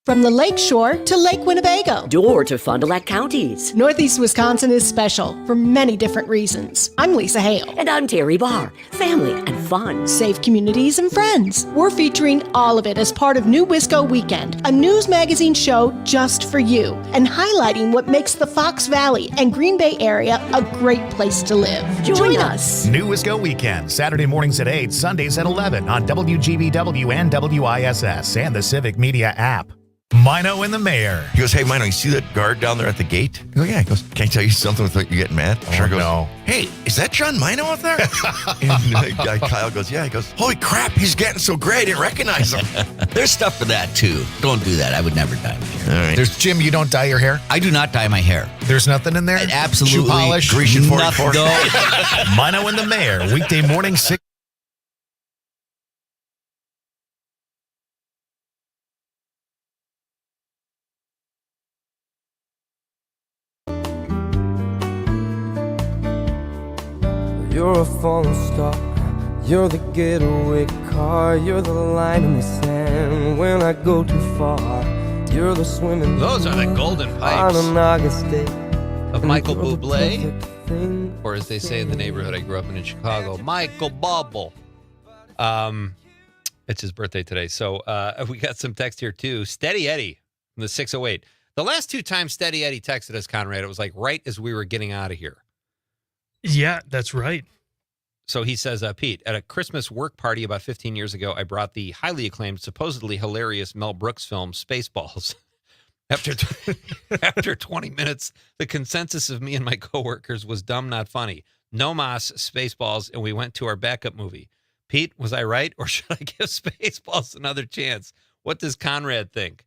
From the Lake Shore to Lake Winnebago. Or to Fond du Lac counties. Northeast Wisconsin is special for many different reasons. I'm Lisa Hale. And I'm Terry Barr. Family and fun. Safe communities and friends. We're featuring all of it as part of New Wisco Weekend, a news magazine show just for you, and highlighting what makes the Fox Valley and Green Bay area a great place to live. Join us. New Wisco Weekend, Saturday mornings at 8, Sundays at 11 on WGBW and WISS and the Civic Media app. Mino and the Mayor. He goes, hey, Mino, you see that guard down there at the gate? I go, yeah. He goes, can I tell you something without you getting mad? Oh, goes, no. Hey, is that John Mino up there? And guy Kyle goes, yeah. He goes, holy crap, he's getting so great, I didn't recognize him. There's stuff for that, too. Don't do that. I would never dye my hair. All right. There's Jim, you don't dye your hair? I do not dye my hair. There's nothing in there? Absolutely. Shoe polish? Grecian 44? No. Mino and the Mayor, weekday morning, 6. You're a falling star. You're the getaway car. You're the line in the sand when I go too far. You're the swimming. Those are the golden on pipes an August day. of Michael You're the Bublé, perfect thing. or as they say in the neighborhood I grew up in Chicago, Michael Bubble. It's his birthday today. So we got some text here too. Steady Eddie from the 608. The last two times Steady Eddie texted us, Conrad, it was like right as we were getting out of here. Yeah, that's right. So he says, Pete, at a Christmas work party about 15 years ago, I brought the highly acclaimed, supposedly hilarious Mel Brooks film Spaceballs. After 20 minutes, the consensus of me and my coworkers was dumb, not funny. No mas, Spaceballs, and we went to our backup movie. Pete, was I right, or should I give Spaceballs another chance? What does Conrad think?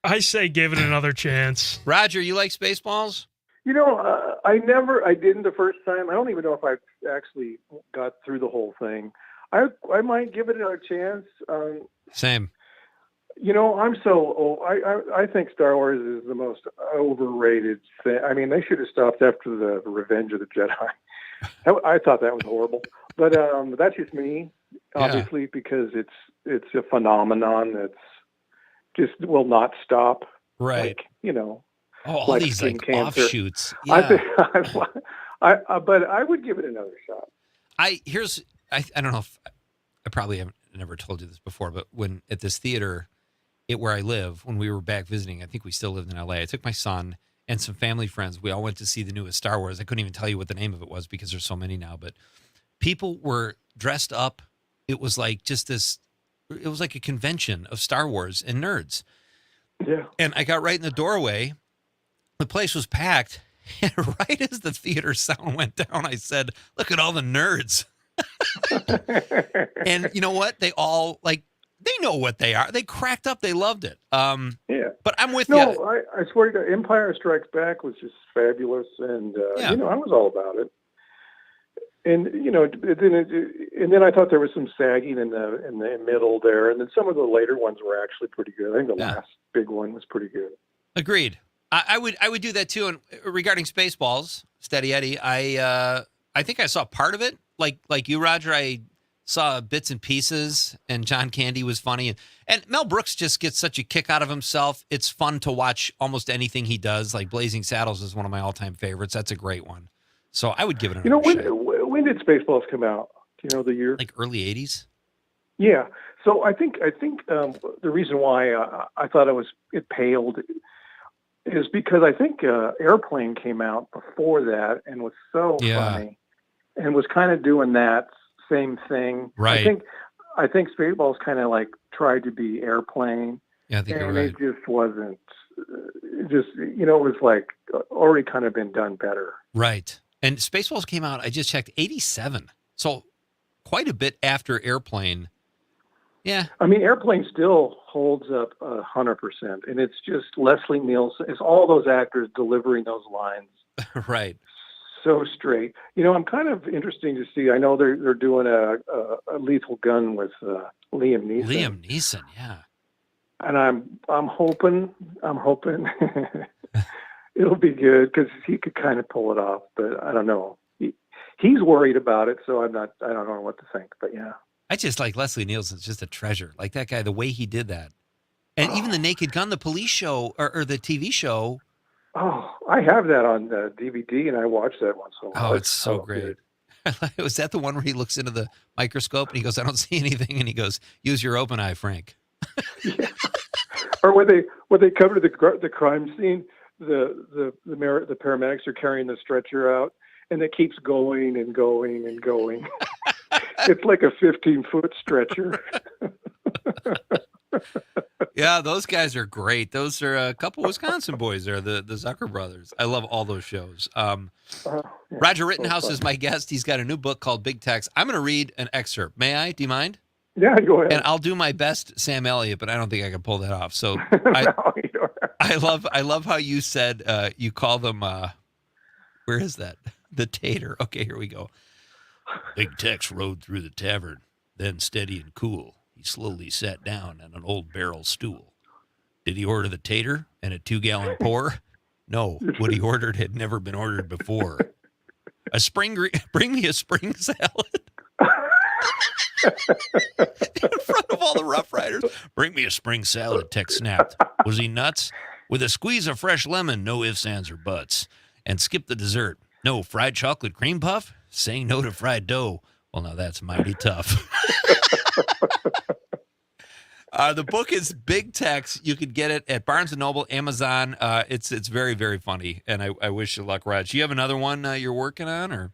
I say give it another chance. Roger, you like Spaceballs? You know, I didn't the first time. I don't even know if I actually got through the whole thing. I might give it another chance. Same. You know, I'm so old. I think Star Wars is the most overrated thing. I mean, they should have stopped after the Revenge of the Jedi. I thought that was horrible. But that's just me, obviously, because it's a phenomenon that's just will not stop. Right. Like, you know. Oh, all these like cancer. offshoots. Yeah. But I would give it another shot. I don't know if I probably haven't never told you this before, but when at this theater where I live, when we were back visiting, I think we still lived in LA. I took my son and some family friends. We all went to see the newest Star Wars. I couldn't even tell you what the name of it was because there's so many now, but people were dressed up. It was like it was like a convention of Star Wars and nerds. Yeah. And I got right in the doorway. The place was packed, and right as the theater sound went down, I said, look at all the nerds. And you know what? They all, they know what they are. They cracked up. They loved it. Yeah. But I'm with you. No, I swear to God, Empire Strikes Back was just fabulous, and, you know, I was all about it. And, you know, then I thought there was some sagging in the middle there, and then some of the later ones were actually pretty good. I think the last big one was pretty good. Agreed. I would do that too. And regarding Spaceballs, Steady Eddie, I think I saw part of it. Like you, Roger, I saw bits and pieces, and John Candy was funny, and Mel Brooks just gets such a kick out of himself. It's fun to watch almost anything he does. Like Blazing Saddles is one of my all-time favorites. That's a great one. So I would give it another shot. When did Spaceballs come out? Do you know the year? Like early 80s. Yeah. So I think the reason why I thought it paled is because I think Airplane came out before that and was so funny and was kind of doing that same thing. Right. I think Spaceballs kind of like tried to be Airplane. Yeah, I think you're and right. It just wasn't. It was like already kind of been done better. Right. And Spaceballs came out, I just checked, 87. So quite a bit after Airplane. Yeah. I mean, Airplane still holds up 100%. And it's just Leslie Nielsen. It's all those actors delivering those lines. Right. So straight. You know, I'm kind of interesting to see. I know they're doing a Lethal Gun with Liam Neeson. Liam Neeson, yeah. And I'm hoping it'll be good because he could kind of pull it off, but I don't know. He's worried about it, so I don't know what to think. But yeah, I just like Leslie Nielsen's just a treasure. Like that guy, the way he did that, and even the Naked Gun, the police show or the TV show. Oh, I have that on DVD, and I watch that once in a while. Oh, it's so great. Was that the one where he looks into the microscope and he goes, "I don't see anything," and he goes, "Use your open eye, Frank." Yeah. Or when they cover the crime scene, the paramedics are carrying the stretcher out, and it keeps going and going and going. It's like a 15-foot stretcher. Yeah, those guys are great. Those are a couple Wisconsin boys there, the Zucker brothers. I love all those shows. Roger Rittenhouse is my guest. He's got a new book called Big Text. I'm going to read an excerpt. May I? Do you mind? Yeah, go ahead. And I'll do my best Sam Elliott, but I don't think I can pull that off. So I love how you said you call them, where is that? The tater. Okay, here we go. Big Tex rode through the tavern, then steady and cool, he slowly sat down on an old barrel stool. Did he order the tater and a 2-gallon pour? No, what he ordered had never been ordered before. Bring me a spring salad. In front of all the Rough Riders. Bring me a spring salad, Tex snapped. Was he nuts? With a squeeze of fresh lemon, no ifs, ands, or buts. And skip the dessert. No fried chocolate cream puff? Saying no to fried dough. Well, now that's mighty tough. The book is Big Tex. You could get it at Barnes & Noble, Amazon. It's very, very funny, and I wish you luck, Raj. Do you have another one you're working on? Or?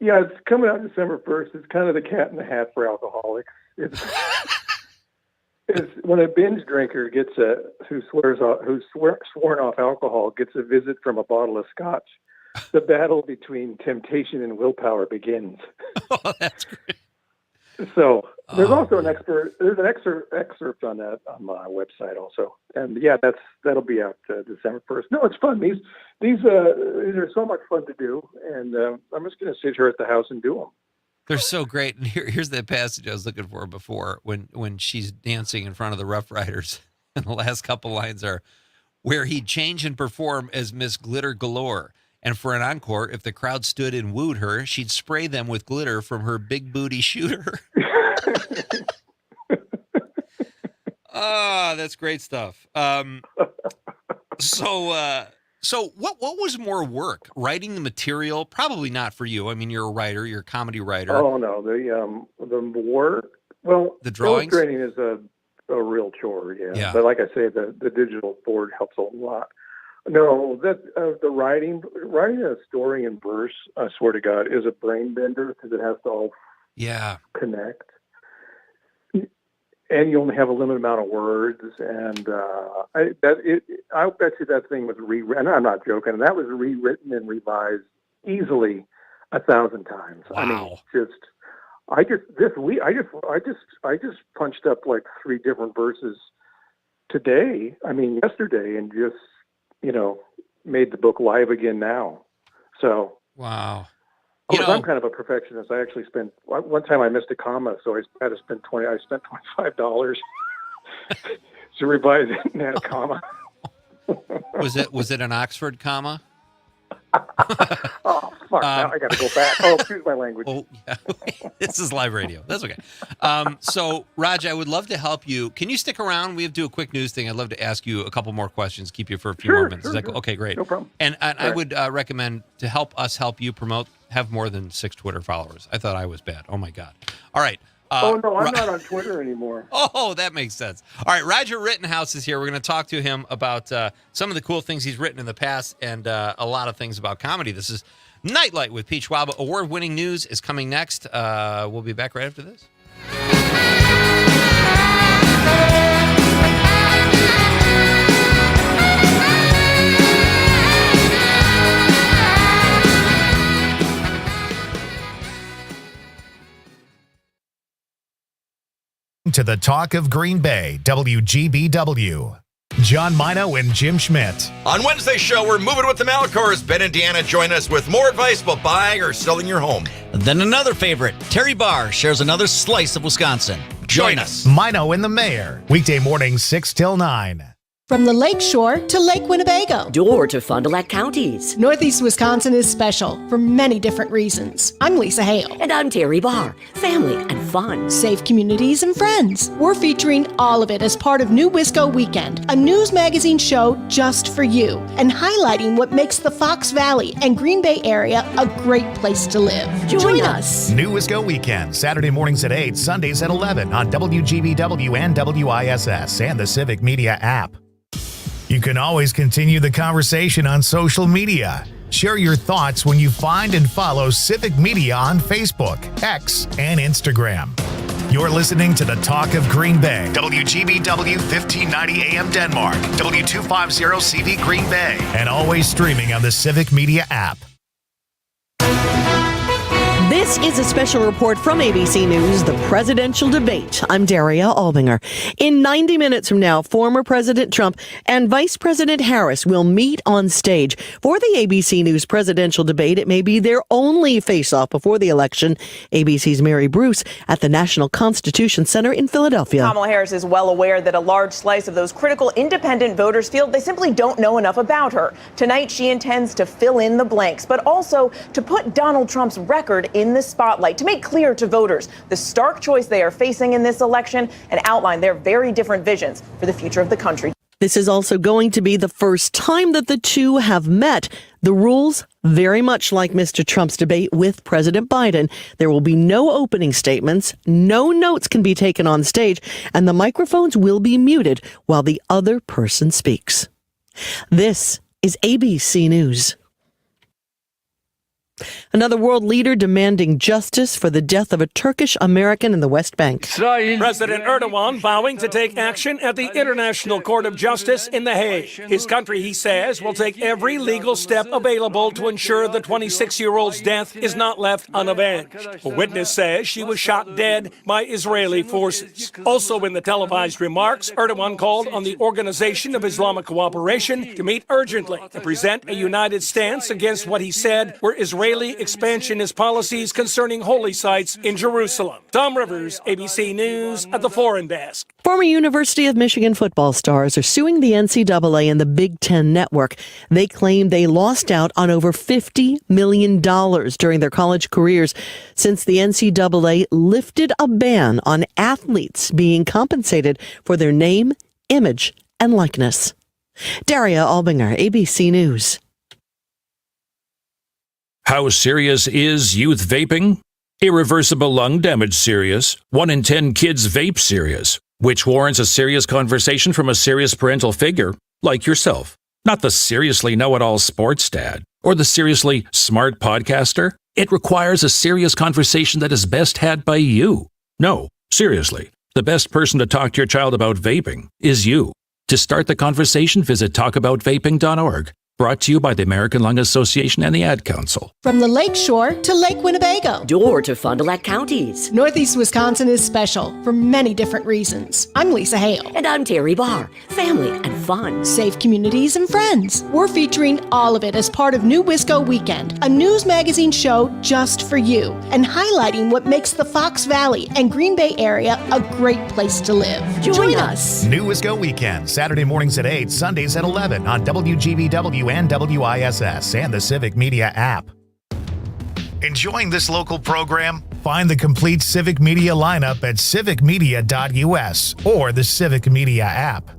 Yeah, it's coming out December 1st. It's kind of the cat in the hat for alcoholics. It's when a binge drinker who's sworn off alcohol gets a visit from a bottle of scotch. The battle between temptation and willpower begins. Oh, that's great. So there's also an excerpt on that on my website also, and yeah, that'll be out December 1st. No, it's fun. These are so much fun to do, and I'm just going to sit here at the house and do them. They're so great. And here's the passage I was looking for before when she's dancing in front of the Rough Riders, and the last couple lines are, where he'd change and perform as Miss Glitter Galore. And for an encore, if the crowd stood and wooed her, she'd spray them with glitter from her big booty shooter. That's great stuff. So what was more work? Writing the material? Probably not for you. I mean, you're a writer. You're a comedy writer. Oh no, the work. Well, the drawings. Illustrating is a real chore. Yeah. But like I say, the digital board helps a lot. No, the writing a story in verse, I swear to God, is a brain bender because it has to all connect. And you only have a limited amount of words, and I bet you that thing was rewritten. I'm not joking. That was rewritten and revised easily 1,000 times. Wow. I mean, I just punched up like 3 different verses yesterday, and just made the book live again now. So wow. I'm kind of a perfectionist. I actually spent one time I missed a comma, so I had to spend I spent $25 to revise it and add a comma. Was it an Oxford comma? Oh, fuck. Now I got to go back. Oh, excuse my language. Oh, yeah. This is live radio. That's okay. So, Raj, I would love to help you. Can you stick around? We have to do a quick news thing. I'd love to ask you a couple more questions, keep you for a few more minutes. Sure. Okay, great. No problem. And I would recommend to help you promote, have more than 6 Twitter followers. I thought I was bad. Oh, my God. All right. Oh, no, I'm not on Twitter anymore. Oh, that makes sense. All right, Roger Rittenhouse is here. We're going to talk to him about some of the cool things he's written in the past and a lot of things about comedy. This is Nite with Pete Schwaba. Award-winning news is coming next. We'll be back right after this. To the talk of Green Bay, WGBW. John Mino and Jim Schmidt. On Wednesday's show, we're moving with the Malcors. Ben and Deanna join us with more advice about buying or selling your home. Then another favorite, Terry Barr, shares another slice of Wisconsin. Join us. Mino and the Mayor. Weekday mornings 6 till 9. From the Lake Shore to Lake Winnebago. Door to Fond du Lac counties. Northeast Wisconsin is special for many different reasons. I'm Lisa Hale. And I'm Terry Barr. Family and fun. Safe communities and friends. We're featuring all of it as part of New Wisco Weekend, a news magazine show just for you, and highlighting what makes the Fox Valley and Green Bay area a great place to live. Join us. New Wisco Weekend, Saturday mornings at 8, Sundays at 11 on WGBW and WISS and the Civic Media app. You can always continue the conversation on social media. Share your thoughts when you find and follow Civic Media on Facebook, X, and Instagram. You're listening to the Talk of Green Bay. WGBW 1590 AM Denmark. W250 CV Green Bay. And always streaming on the Civic Media app. This is a special report from ABC News, the presidential debate. I'm Daria Albinger. In 90 minutes from now, former President Trump and Vice President Harris will meet on stage. For the ABC News presidential debate, it may be their only face-off before the election. ABC's Mary Bruce at the National Constitution Center in Philadelphia. Kamala Harris is well aware that a large slice of those critical independent voters feel they simply don't know enough about her. Tonight, she intends to fill in the blanks, but also to put Donald Trump's record in the spotlight, to make clear to voters the stark choice they are facing in this election and outline their very different visions for the future of the country. This is also going to be the first time that the two have met. The rules, very much like Mr. Trump's debate with President Biden. There will be no opening statements, no notes can be taken on stage, and the microphones will be muted while the other person speaks. This is ABC News. Another world leader demanding justice for the death of a Turkish American in the West Bank. President Erdogan vowing to take action at the International Court of Justice in The Hague. His country, he says, will take every legal step available to ensure the 26-year-old's death is not left unavenged. A witness says she was shot dead by Israeli forces. Also in the televised remarks, Erdogan called on the Organization of Islamic Cooperation to meet urgently and present a united stance against what he said were Israeli expansionist policies concerning holy sites in Jerusalem. Tom Rivers, ABC News at the Foreign Desk. Former University of Michigan football stars are suing the NCAA and the Big Ten Network. They claim they lost out on over $50 million during their college careers since the NCAA lifted a ban on athletes being compensated for their name, image, and likeness. Daria Albinger, ABC News. How serious is youth vaping? Irreversible lung damage serious. 1 in 10 kids vape serious, which warrants a serious conversation from a serious parental figure like yourself. Not the seriously know-it-all sports dad or the seriously smart podcaster. It requires a serious conversation that is best had by you. No, seriously, the best person to talk to your child about vaping is you. To start the conversation, visit talkaboutvaping.org. Brought to you by the American Lung Association and the Ad Council. From the Lake Shore to Lake Winnebago. Door to Fond du Lac counties. Northeast Wisconsin is special for many different reasons. I'm Lisa Hale. And I'm Terry Barr. Family and fun. Safe communities and friends. We're featuring all of it as part of New Wisco Weekend, a news magazine show just for you, and highlighting what makes the Fox Valley and Green Bay area a great place to live. Join us. New Wisco Weekend, Saturday mornings at 8, Sundays at 11 on WGBW and WISS and the Civic Media app. Enjoying this local program? Find the complete Civic Media lineup at civicmedia.us or the Civic Media app.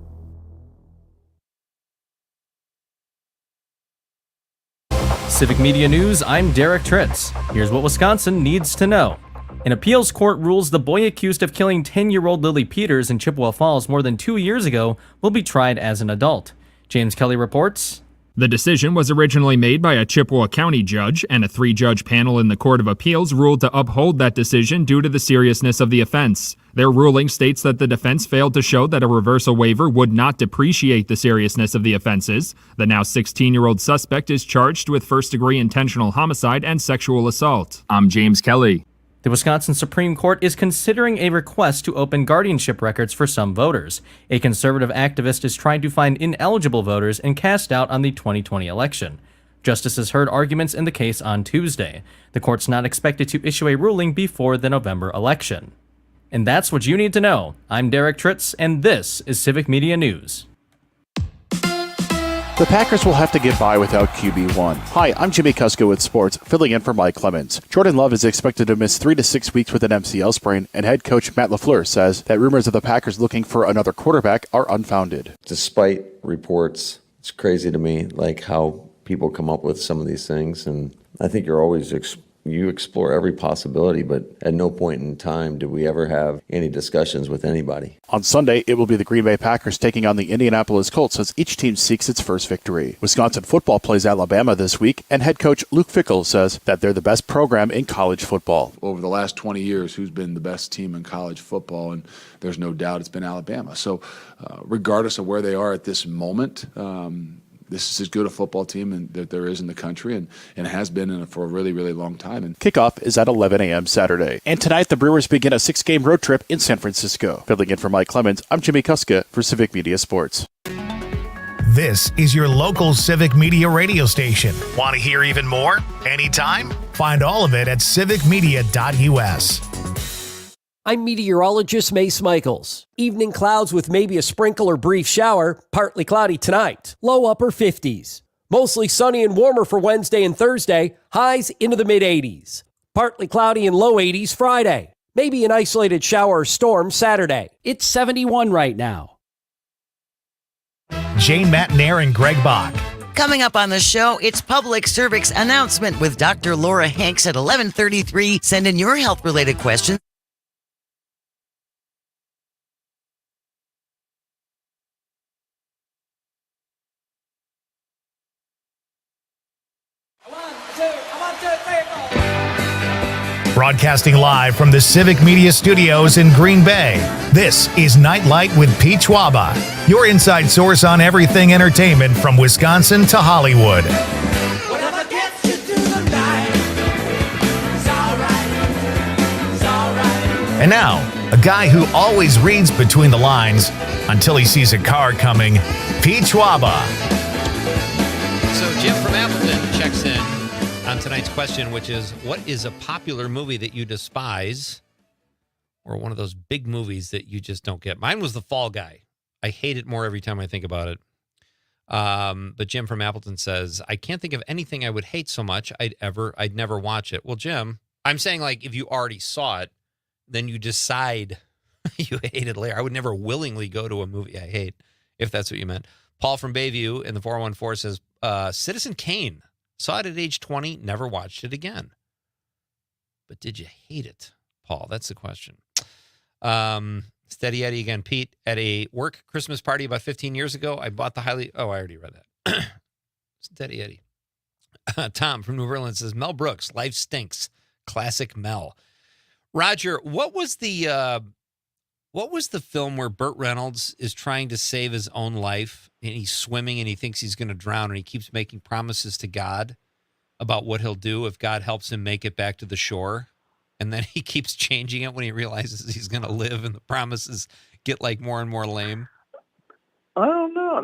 Civic Media News, I'm Derek Tritz. Here's what Wisconsin needs to know. An appeals court rules the boy accused of killing 10-year-old Lily Peters in Chippewa Falls more than 2 years ago will be tried as an adult. James Kelly reports. The decision was originally made by a Chippewa County judge, and a 3-judge panel in the Court of Appeals ruled to uphold that decision due to the seriousness of the offense. Their ruling states that the defense failed to show that a reversal waiver would not depreciate the seriousness of the offenses. The now 16-year-old suspect is charged with first-degree intentional homicide and sexual assault. I'm James Kelly. The Wisconsin Supreme Court is considering a request to open guardianship records for some voters. A conservative activist is trying to find ineligible voters and cast doubt on the 2020 election. Justices heard arguments in the case on Tuesday. The court's not expected to issue a ruling before the November election. And that's what you need to know. I'm Derek Tritz, and this is Civic Media News. The Packers will have to get by without QB1. Hi, I'm Jimmy Kusko with Sports, filling in for Mike Clemens. Jordan Love is expected to miss 3 to 6 weeks with an MCL sprain, and head coach Matt LaFleur says that rumors of the Packers looking for another quarterback are unfounded. Despite reports, it's crazy to me, like how people come up with some of these things, and I think you're always You explore every possibility, but at no point in time did we ever have any discussions with anybody. On Sunday, it will be the Green Bay Packers taking on the Indianapolis Colts as each team seeks its first victory. Wisconsin football plays Alabama this week, and head coach Luke Fickell says that they're the best program in college football. Over the last 20 years, who's been the best team in college football? And there's no doubt it's been Alabama. So regardless of where they are at this moment, this is as good a football team that there is in the country and has been for a really, really long time. And kickoff is at 11 a.m. Saturday. And tonight, the Brewers begin a 6-game road trip in San Francisco. Filling in for Mike Clemens, I'm Jimmy Kuska for Civic Media Sports. This is your local Civic Media radio station. Want to hear even more? Anytime? Find all of it at civicmedia.us. I'm meteorologist Mace Michaels. Evening clouds with maybe a sprinkle or brief shower, partly cloudy tonight. Low upper 50s. Mostly sunny and warmer for Wednesday and Thursday, highs into the mid-80s. Partly cloudy and low 80s Friday. Maybe an isolated shower or storm Saturday. It's 71 right now. Jane Matnair and Greg Bach. Coming up on the show, it's Public Cervix Announcement with Dr. Laura Hanks at 11:33. Send in your health-related questions. Broadcasting live from the Civic Media Studios in Green Bay, this is Nite Lite with Pete Schwaba, your inside source on everything entertainment from Wisconsin to Hollywood. Whatever gets you through the night, it's all right. And now, a guy who always reads between the lines until he sees a car coming, Pete Schwaba. So Jim from Appleton checks in on tonight's question, which is, what is a popular movie that you despise, or one of those big movies that you just don't get? Mine was The Fall Guy. I hate it more every time I think about it. But Jim from Appleton says, I can't think of anything I would hate so much I'd never watch it. Well, Jim, I'm saying, like, if you already saw it, then you decide you hate it later. I would never willingly go to a movie I hate, if that's what you meant. Paul from Bayview in the 414 says, Citizen Kane. Saw it at age 20, never watched it again. But did you hate it, Paul? That's the question. Steady Eddie again. Pete, at a work Christmas party about 15 years ago, I bought the highly... Oh, I already read that. Steady Eddie. Tom from New Orleans says, Mel Brooks, Life Stinks. Classic Mel. Roger, what was the film where Burt Reynolds is trying to save his own life, and he's swimming and he thinks he's going to drown, and he keeps making promises to God about what he'll do if God helps him make it back to the shore, and then he keeps changing it when he realizes he's going to live, and the promises get like more and more lame? I don't know.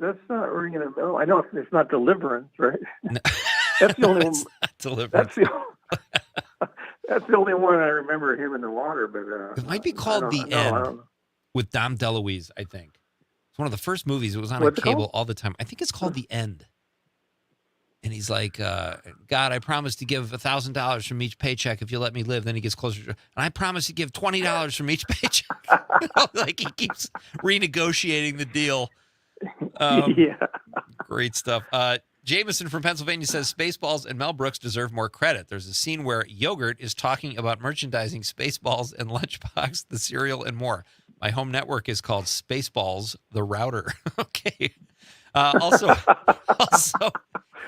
That's not ringing a bell. I know it's not Deliverance, right? No. That's the only one. Not Deliverance. That's the only one I remember him in the water, but it might be called The End with Dom DeLuise, I think. It's one of the first movies. It was on cable all the time. I think it's called The End. And he's like, God, I promise to give $1,000 from each paycheck if you let me live. Then he gets closer to, and I promise to give $20 from each paycheck. Like, he keeps renegotiating the deal. Yeah. Great stuff. Jameson from Pennsylvania says Spaceballs and Mel Brooks deserve more credit. There's a scene where Yogurt is talking about merchandising Spaceballs and Lunchbox, the cereal, and more. My home network is called Spaceballs, the router. Okay. Also,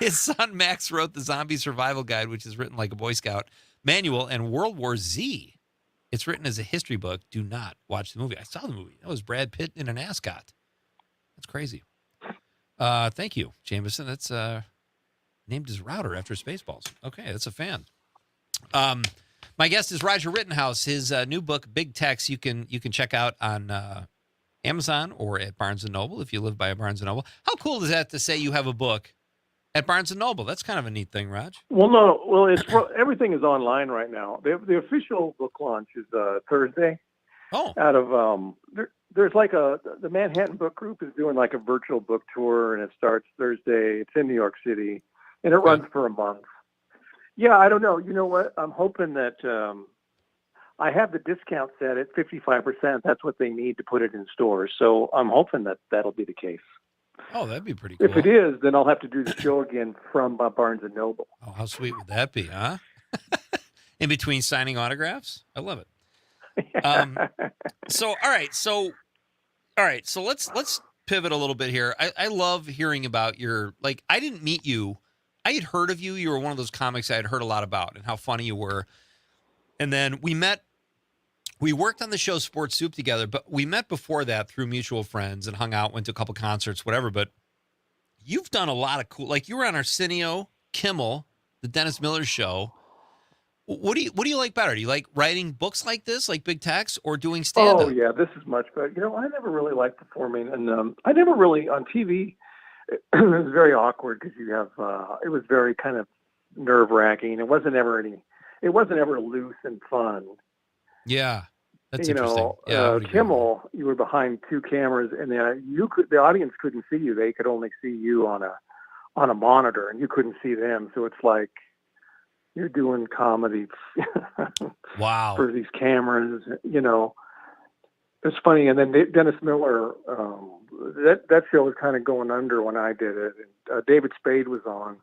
his son Max wrote the Zombie Survival Guide, which is written like a Boy Scout manual, and World War Z. It's written as a history book. Do not watch the movie. I saw the movie. That was Brad Pitt in an ascot. That's crazy. Thank you, Jameson. That's named his router after Spaceballs. Okay, that's a fan. My guest is Roger Rittenhouse. His new book, Big Text, you can check out on Amazon or at Barnes & Noble if you live by a Barnes & Noble. How cool is that to say you have a book at Barnes & Noble? That's kind of a neat thing, Raj. Well, no. Well, everything is online right now. The official book launch is Thursday. Oh. Out of there's like the Manhattan Book Group is doing like a virtual book tour, and it starts Thursday. It's in New York City, and it runs for a month. Yeah, I don't know. You know what? I'm hoping that I have the discount set at 55%. That's what they need to put it in stores. So I'm hoping that that'll be the case. Oh, that'd be pretty cool. If it is, then I'll have to do the show again from Barnes & Noble. Oh, how sweet would that be, huh? In between signing autographs? I love it. So let's pivot a little bit here. I love hearing about your, like, I didn't meet you. I had heard of you. You were one of those comics I had heard a lot about and how funny you were. And then we worked on the show Sports Soup together, but we met before that through mutual friends and hung out, went to a couple concerts, whatever. But you've done a lot of cool, like you were on Arsenio, Kimmel, the Dennis Miller Show. What do you like better? Do you like writing books like this, like big text, or doing stand-up? Oh, yeah, this is much better. I never really liked performing, and I never really, on TV, it was very awkward because you have, it was very kind of nerve-wracking. It wasn't ever loose and fun. Yeah, that's interesting. Kimmel, you were behind two cameras, and the audience couldn't see you. They could only see you on a monitor, and you couldn't see them. So it's like you're doing comedy wow. for these cameras, It's funny. And then Dennis Miller, that show was kind of going under when I did it. And, David Spade was on,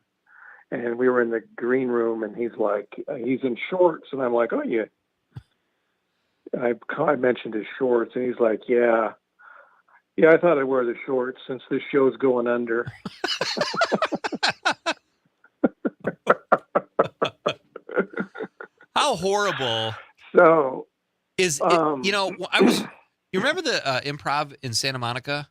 and we were in the green room, and he's like, he's in shorts. And I'm like, oh, yeah. I mentioned his shorts, and he's like, yeah, I thought I'd wear the shorts since this show's going under. How horrible. So is it, you remember the Improv in Santa Monica?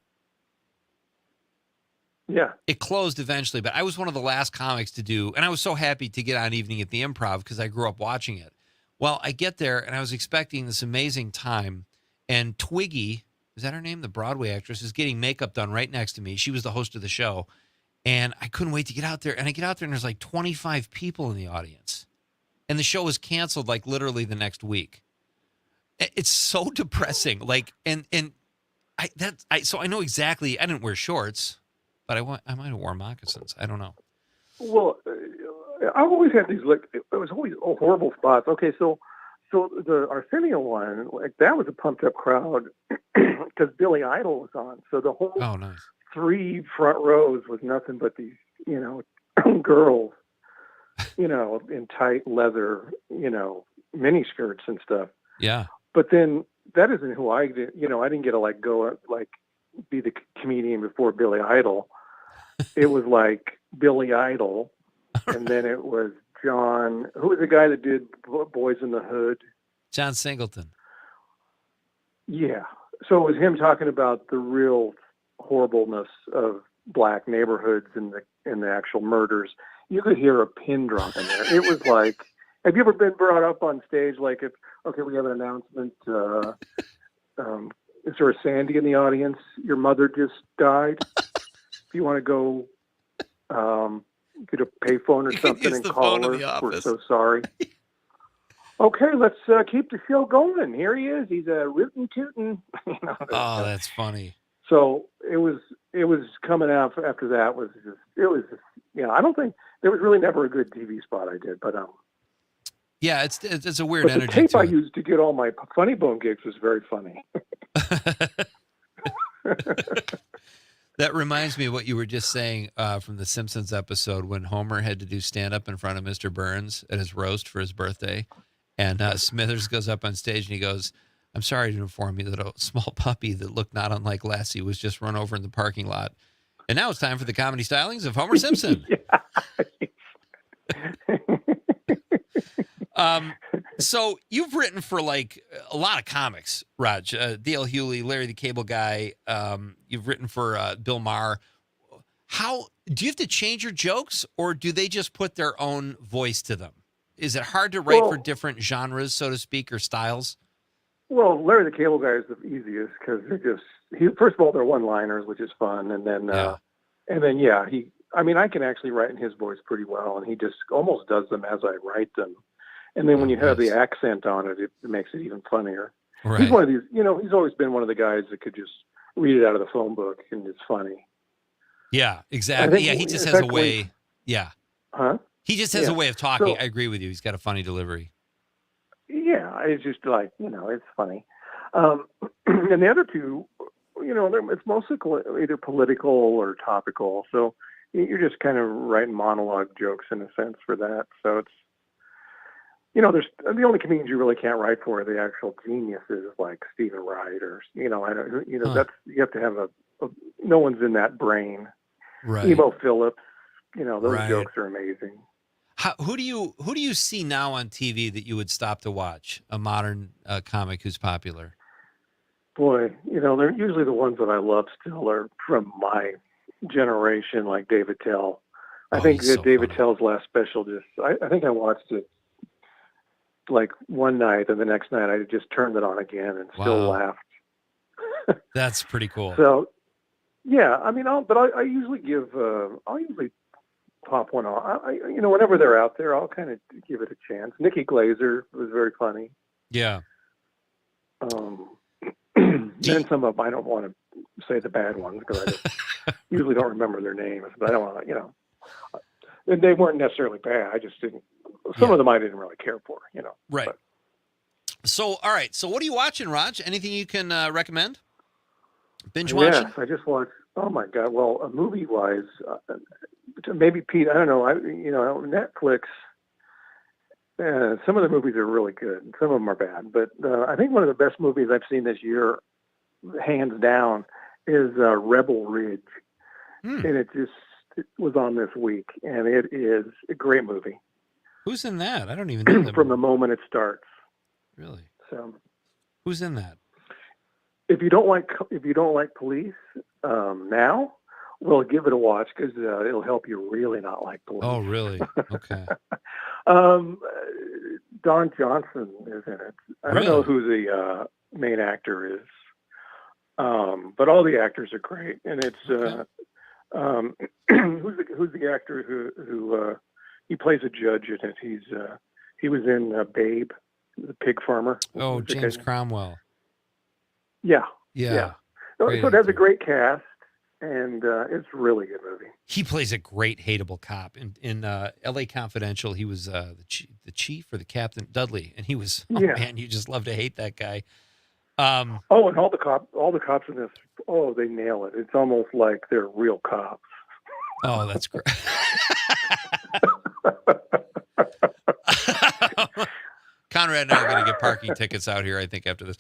Yeah. It closed eventually, but I was one of the last comics to do, and I was so happy to get on Evening at the Improv because I grew up watching it. Well, I get there, and I was expecting this amazing time, and Twiggy, is that her name? The Broadway actress, is getting makeup done right next to me. She was the host of the show, and I couldn't wait to get out there. And I get out there, and there's like 25 people in the audience. And the show was canceled like literally the next week. It's so depressing. Like, so I know exactly, I didn't wear shorts, but I might have worn moccasins. I don't know. Well, I always had these, like, it was always horrible spots. Okay, so the Arsenio one, like, that was a pumped up crowd because Billy Idol was on. So the whole nice. 3 front rows was nothing but these, girls, in tight leather, mini skirts and stuff. Yeah. But then that isn't who I did. I didn't get to go be the comedian before Billy Idol. It was like Billy Idol, and then it was John. Who was the guy that did Boys in the Hood? John Singleton. Yeah. So it was him talking about the real horribleness of black neighborhoods and the actual murders. You could hear a pin drop in there. It was like, have you ever been brought up on stage? Like, we have an announcement. Is there a Sandy in the audience? Your mother just died. If you want to go get a payphone or something and call her, we're so sorry. Okay, let's keep the show going. Here he is. He's rootin' tootin'. Oh, that's funny. So it was coming out after that was just I don't think there was really never a good TV spot I did, but yeah, it's a weird energy. The tape I used to get all my Funny Bone gigs was very funny. That reminds me of what you were just saying from the Simpsons episode when Homer had to do stand-up in front of Mr. Burns at his roast for his birthday. And Smithers goes up on stage and he goes, I'm sorry to inform you that a small puppy that looked not unlike Lassie was just run over in the parking lot. And now it's time for the comedy stylings of Homer Simpson. So you've written for like a lot of comics, Raj, D.L. Hewley, Larry the Cable Guy. You've written for Bill Maher. How do you have to change your jokes, or do they just put their own voice to them? Is it hard to write for different genres, so to speak, or styles? Well, Larry the Cable Guy is the easiest because first of all, they're one-liners, which is fun, and then I can actually write in his voice pretty well, and he just almost does them as I write them. And then when you have the accent on it, it makes it even funnier. Right. He's one of these, he's always been one of the guys that could just read it out of the phone book, and it's funny. Yeah, exactly. Yeah, he just has a way. Yeah. Huh? He just has a way of talking. So, I agree with you. He's got a funny delivery. Yeah, it's just like, it's funny. And the other two, it's mostly either political or topical. So you're just kind of writing monologue jokes in a sense for that. So there's the only comedians you really can't write for are the actual geniuses like Stephen Wright or that's you have to have no one's in that brain. Right. Emo Phillips, those Right. jokes are amazing. Who do you see now on TV that you would stop to watch? A modern comic who's popular? Boy, they're usually the ones that I love still are from my generation, like David Tell. I think that David Tell's last special I think I watched it like one night, and the next night I just turned it on again and still laughed. That's pretty cool. So, yeah, I mean, I usually I'll usually pop one on. Whenever they're out there, I'll kind of give it a chance. Nikki Glazer was very funny. Yeah. And some of them, I don't want to say the bad ones because I just usually don't remember their names, but I don't want to, and they weren't necessarily bad. I just didn't, some of them I didn't really care for, Right. But. So, all right. So what are you watching, Raj? Anything you can recommend? Binge watching? Yes, I just watched, oh my God. Well, movie-wise, maybe Pete, I don't know, Netflix, some of the movies are really good. And some of them are bad. But I think one of the best movies I've seen this year, hands down, is Rebel Ridge. And it was on this week. And it is a great movie. Who's in that? I don't even know. From the moment it starts. Really? So, who's in that? If you don't like police now, well, give it a watch because it'll help you really not like police. Oh, really? Okay. Don Johnson is in it. I don't know who the main actor is, but all the actors are great. And it's who's the actor who he plays a judge in it. He was in Babe, the pig farmer. Oh, James Cromwell. Yeah. So Great it has a great cast, and it's a really good movie. He plays a great hateable cop. In L.A. Confidential, he was the chief or the captain, Dudley, and he was, man, you just love to hate that guy. And all the cops in this, they nail it. It's almost like they're real cops. Oh, that's great. Conrad and I are going to get parking tickets out here, I think, after this.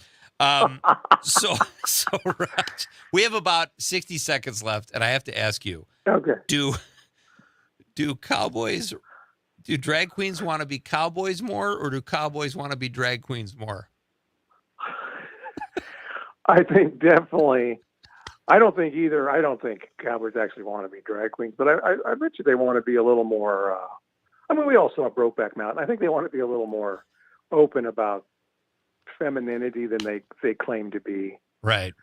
So Raj, we have about 60 seconds left, and I have to ask you, do drag queens want to be cowboys more, or do cowboys want to be drag queens more? I think definitely. I don't think either. I don't think cowboys actually want to be drag queens, but I bet you they want to be a little more. We all saw Brokeback Mountain. I think they want to be a little more open about femininity than they claim to be. Right.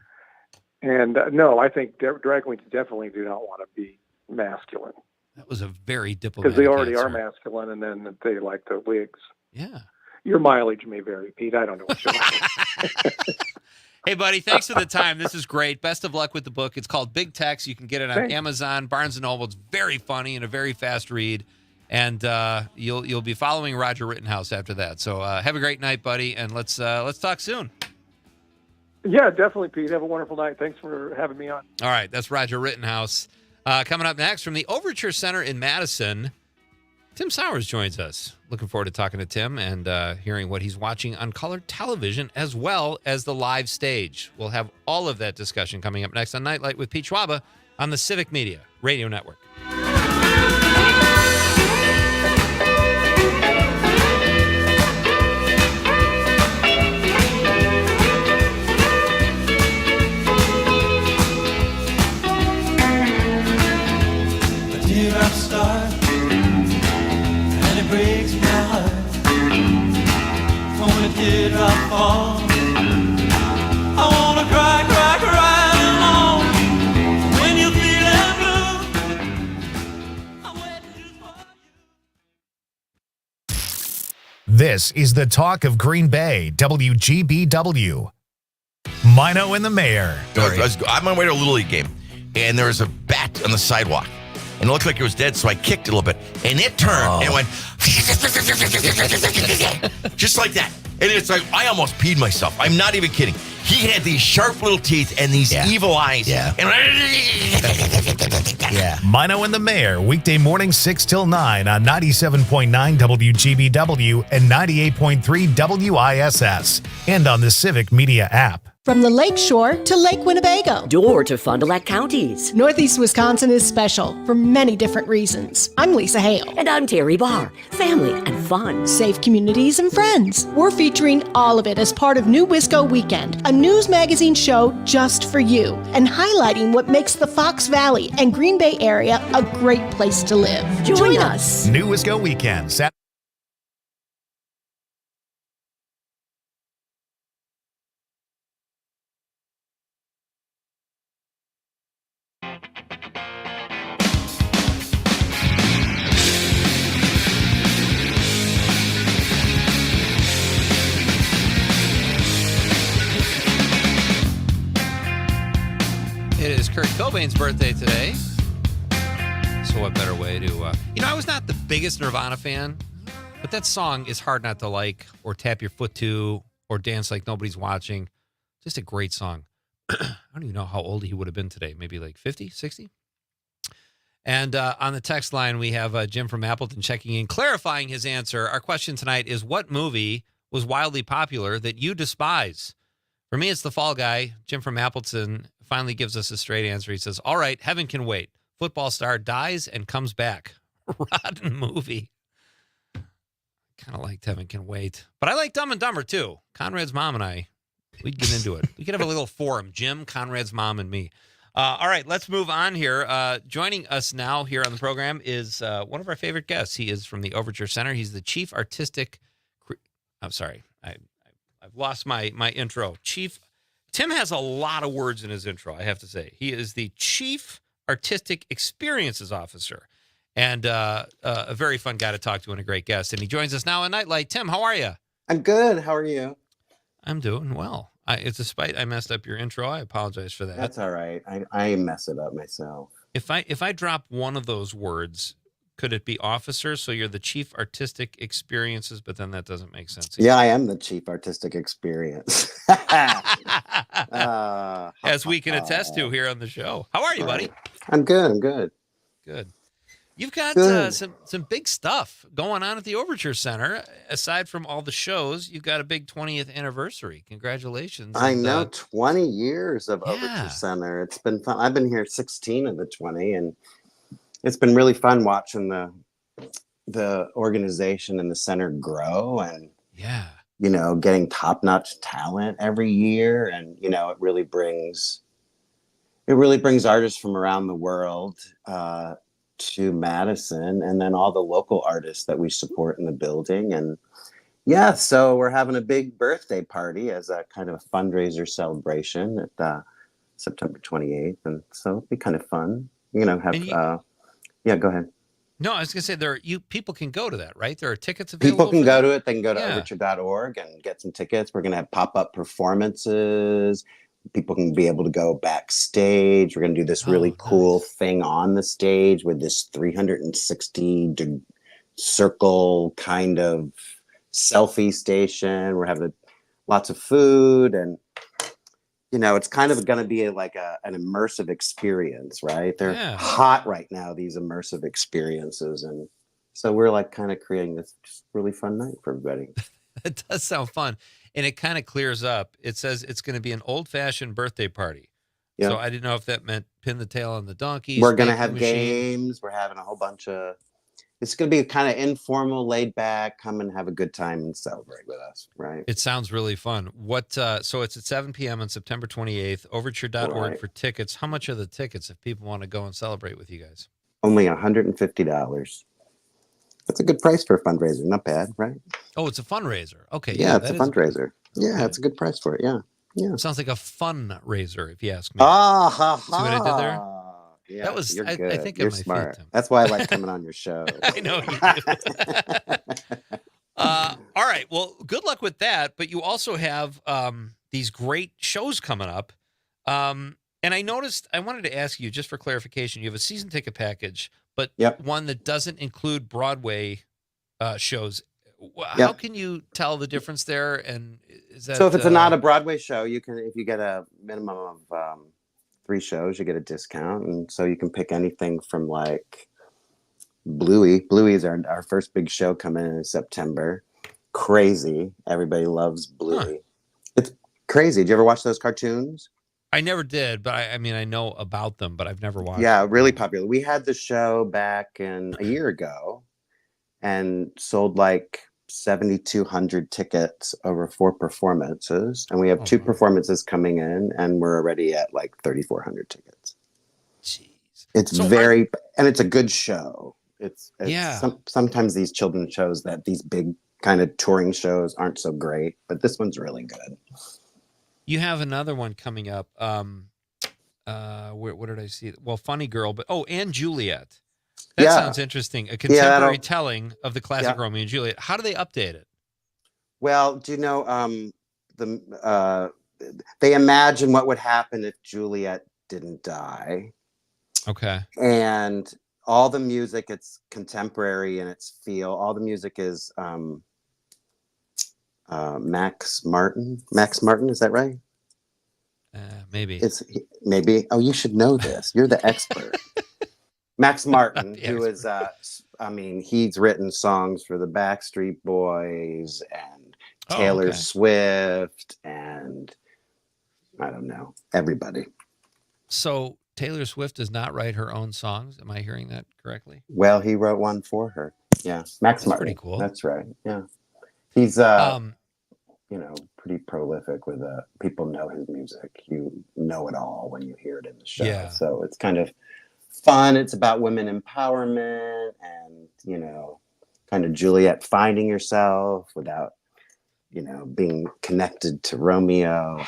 And no, I think drag queens definitely do not want to be masculine. That was a very diplomatic because they already answer. are masculine, and then they like the wigs. Yeah. Your mileage may vary, Pete. I don't know what you're like. Hey, buddy, thanks for the time. This is great. Best of luck with the book. It's called Big Text. You can get it on Amazon, Barnes & Noble. It's very funny and a very fast read. And you'll be following Roger Rittenhouse after that. So have a great night, buddy, and let's talk soon. Yeah, definitely, Pete. Have a wonderful night. Thanks for having me on. All right, that's Roger Rittenhouse. Coming up next from the Overture Center in Madison, Tim Sowers joins us. Looking forward to talking to Tim and hearing what he's watching on colored television as well as the live stage. We'll have all of that discussion coming up next on Night Light with Pete Schwaba on the Civic Media Radio Network. And it breaks my heart. When a teardrop falls, I wanna cry, cry, cry alone. When you're feeling blue, I'm waiting just for you. This is the talk of Green Bay, WGBW. Mino and the mayor. I'm on my way to a Little League game, and there was a bat on the sidewalk. And it looked like it was dead, so I kicked it a little bit. And it turned and went just like that. And it's like, I almost peed myself. I'm not even kidding. He had these sharp little teeth and these evil eyes. Yeah. And Yeah. Mino and the Mayor, weekday mornings 6 till 9 on 97.9 WGBW and 98.3 WISS, and on the Civic Media app. From the Lake Shore to Lake Winnebago, Door to Fond du Lac counties. Northeast Wisconsin is special for many different reasons. I'm Lisa Hale. And I'm Terry Barr. Family and fun. Safe communities and friends. We're featuring all of it as part of New Wisco Weekend, a news magazine show just for you, and highlighting what makes the Fox Valley and Green Bay area a great place to live. Join us. New Wisco Weekend, Saturday. It is Kurt Cobain's birthday today. So what better way to... I was not the biggest Nirvana fan, but that song is hard not to like or tap your foot to or dance like nobody's watching. Just a great song. I don't even know how old he would have been today. Maybe like 50, 60? And on the text line, we have Jim from Appleton checking in, clarifying his answer. Our question tonight is, what movie was wildly popular that you despise? For me, it's The Fall Guy. Jim from Appleton finally gives us a straight answer. He says, all right, heaven can wait. Football star dies and comes back. Rotten movie. Kind of liked Heaven Can Wait. But I like Dumb and Dumber, too. Conrad's mom and I, we'd get into it. We could have a little forum. Jim, Conrad's mom, and me. All right, let's move on here. Joining us now here on the program is one of our favorite guests. He is from the Overture Center. He's the chief artistic... I'm sorry. I've lost my intro. Tim has a lot of words in his intro, I have to say. He is the Chief Artistic Experiences Officer, and a very fun guy to talk to and a great guest. And he joins us now on Nightlight. Tim, how are you? I'm good. How are you? I'm doing well. Despite I messed up your intro, I apologize for that. That's all right. I mess it up myself. If I drop one of those words, could it be officer? So you're the Chief Artistic Experiences, but then that doesn't make sense either. Yeah, I am the Chief Artistic Experience. As we can attest to here on the show. How are you, buddy? I'm good. Good. You've got some big stuff going on at the Overture Center. Aside from all the shows, you've got a big 20th anniversary. Congratulations. I know, 20 years of Overture Center. It's been fun. I've been here 16 of the 20, and it's been really fun watching the organization and the center grow, and getting top-notch talent every year. And it really brings artists from around the world to Madison, and then all the local artists that we support in the building. And so we're having a big birthday party as a kind of a fundraiser celebration at September 28th, and so it'll be kind of fun. Go ahead. No, I was going to say people can go to that, right? There are tickets available. People can go to it. They can go to overture.org and get some tickets. We're going to have pop-up performances. People can be able to go backstage. We're going to do this really cool thing on the stage with this 360 circle kind of selfie station. We're having lots of food, and it's kind of going to be an immersive experience, right? They're hot right now, these immersive experiences. And so we're kind of creating this just really fun night for everybody. It does sound fun. And it kind of clears up. It says it's going to be an old-fashioned birthday party. Yeah. So I didn't know if that meant pin the tail on the donkey. We're going to have games. We're having a whole bunch of... It's going to be kind of informal, laid back. Come and have a good time and celebrate with us, right? It sounds really fun. So it's at 7 p.m. on September 28th. Overture.org for tickets. How much are the tickets if people want to go and celebrate with you guys? Only $150. That's a good price for a fundraiser. Not bad, right? Oh, it's a fundraiser. Okay. Yeah, it's a fundraiser. Yeah, it's a good price for it. Yeah. Sounds like a fundraiser, if you ask me. See what I did there? Yeah, that was. You're I good. think you're my smart. Feet, That's why I like coming on your show. I know you do. All right. Well, good luck with that. But you also have these great shows coming up. And I noticed. I wanted to ask you just for clarification. You have a season ticket package, but one that doesn't include Broadway shows. How can you tell the difference there? And is that so if it's not a Broadway show, you can, if you get a minimum of 3 shows, you get a discount, and so you can pick anything from like Bluey. Bluey is our first big show coming in September. Crazy, everybody loves Bluey. It's crazy. Did you ever watch those cartoons? I never did, but I mean, I know about them, but I've never watched. Yeah, really popular. We had the show back in a year ago, and sold like 7,200 tickets over 4 performances, and we have 2 performances coming in, and we're already at like 3,400 tickets. Jeez, it's and it's a good show. It's sometimes these children's shows, that these big kind of touring shows, aren't so great, but this one's really good. You have another one coming up. What did I see? Well, Funny Girl, but and Juliet. That sounds interesting. A contemporary telling of the classic Romeo and Juliet. How do they update it? Well, do you know they imagine what would happen if Juliet didn't die. Okay. And all the music, it's contemporary in its feel. All the music is Max Martin. Max Martin, is that right? Maybe. Maybe. Oh, you should know this. You're the expert. Max Martin, who is, he's written songs for the Backstreet Boys and Taylor Swift and I don't know, everybody. So Taylor Swift does not write her own songs. Am I hearing that correctly? Well, he wrote one for her. Yeah. Max Martin. Pretty cool. That's right. Yeah. He's, pretty prolific with people know his music. You know it all when you hear it in the show. Yeah. So it's kind of fun. It's about women empowerment and, kind of Juliet finding herself without, being connected to Romeo.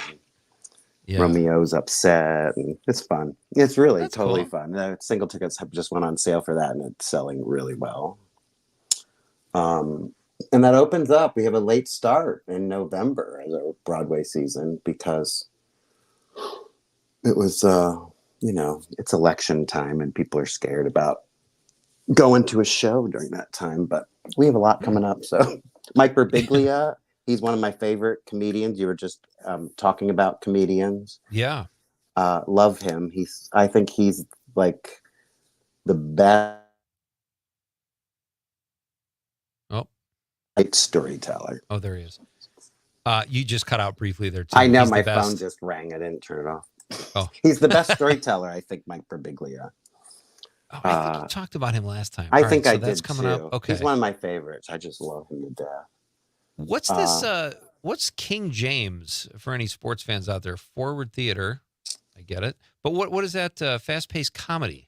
Yeah. Romeo's upset, and it's fun. It's really totally fun. The single tickets have just went on sale for that, and it's selling really well. And that opens up. We have a late start in November as our Broadway season because it was, it's election time and people are scared about going to a show during that time. But we have a lot coming up. So Mike Birbiglia, he's one of my favorite comedians. You were just talking about comedians. Yeah. Love him. I think he's like the best storyteller. Oh, there he is. You just cut out briefly there, too. I know, my phone just rang. I didn't turn it off. Oh. He's the best storyteller, I think, Mike Birbiglia. Oh, I think you talked about him last time. I think I that's did, coming too. up. Okay. He's one of my favorites. I just love him to death. What's this? What's King James for any sports fans out there? Forward theater. I get it. But what is that fast-paced comedy?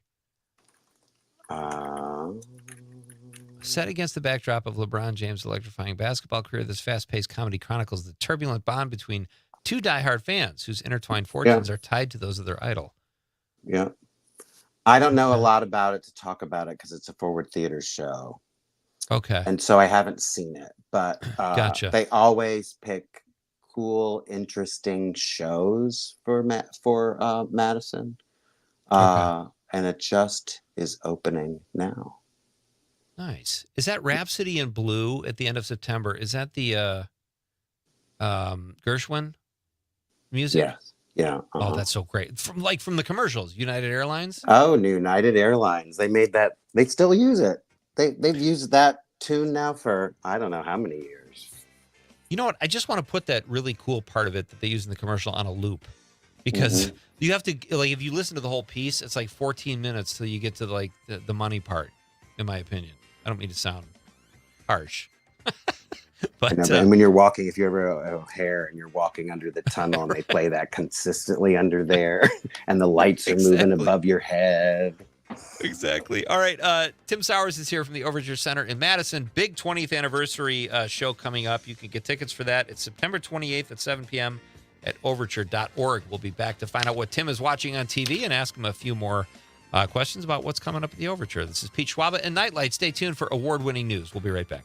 Set against the backdrop of LeBron James' electrifying basketball career, this fast-paced comedy chronicles the turbulent bond between 2 diehard fans whose intertwined fortunes are tied to those of their idol. Yeah. I don't know a lot about it to talk about it because it's a forward theater show. Okay. And so I haven't seen it, but gotcha. They always pick cool, interesting shows for Madison. And it just is opening now. Nice. Is that Rhapsody in Blue at the end of September? Is that the Gershwin music? Yes. Yeah. Oh, that's so great. From the commercials, United Airlines? Oh, United Airlines. They made that. They still use it. They've used that tune now for I don't know how many years. You know what? I just want to put that really cool part of it that they use in the commercial on a loop. Because you have to, if you listen to the whole piece, it's like 14 minutes till you get to the money part, in my opinion. I don't mean to sound harsh. But and when you're walking, if you ever O'Hare and you're walking under the tunnel and they play that consistently under there and the lights are moving above your head. Exactly. All right. Tim Sowers is here from the Overture Center in Madison. Big 20th anniversary show coming up. You can get tickets for that. It's September 28th at 7 p.m. at overture.org. We'll be back to find out what Tim is watching on TV and ask him a few more questions about what's coming up at the Overture. This is Pete Schwaba and Nite Lite. Stay tuned for award-winning news. We'll be right back.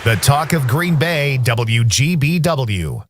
The talk of Green Bay, WGBW.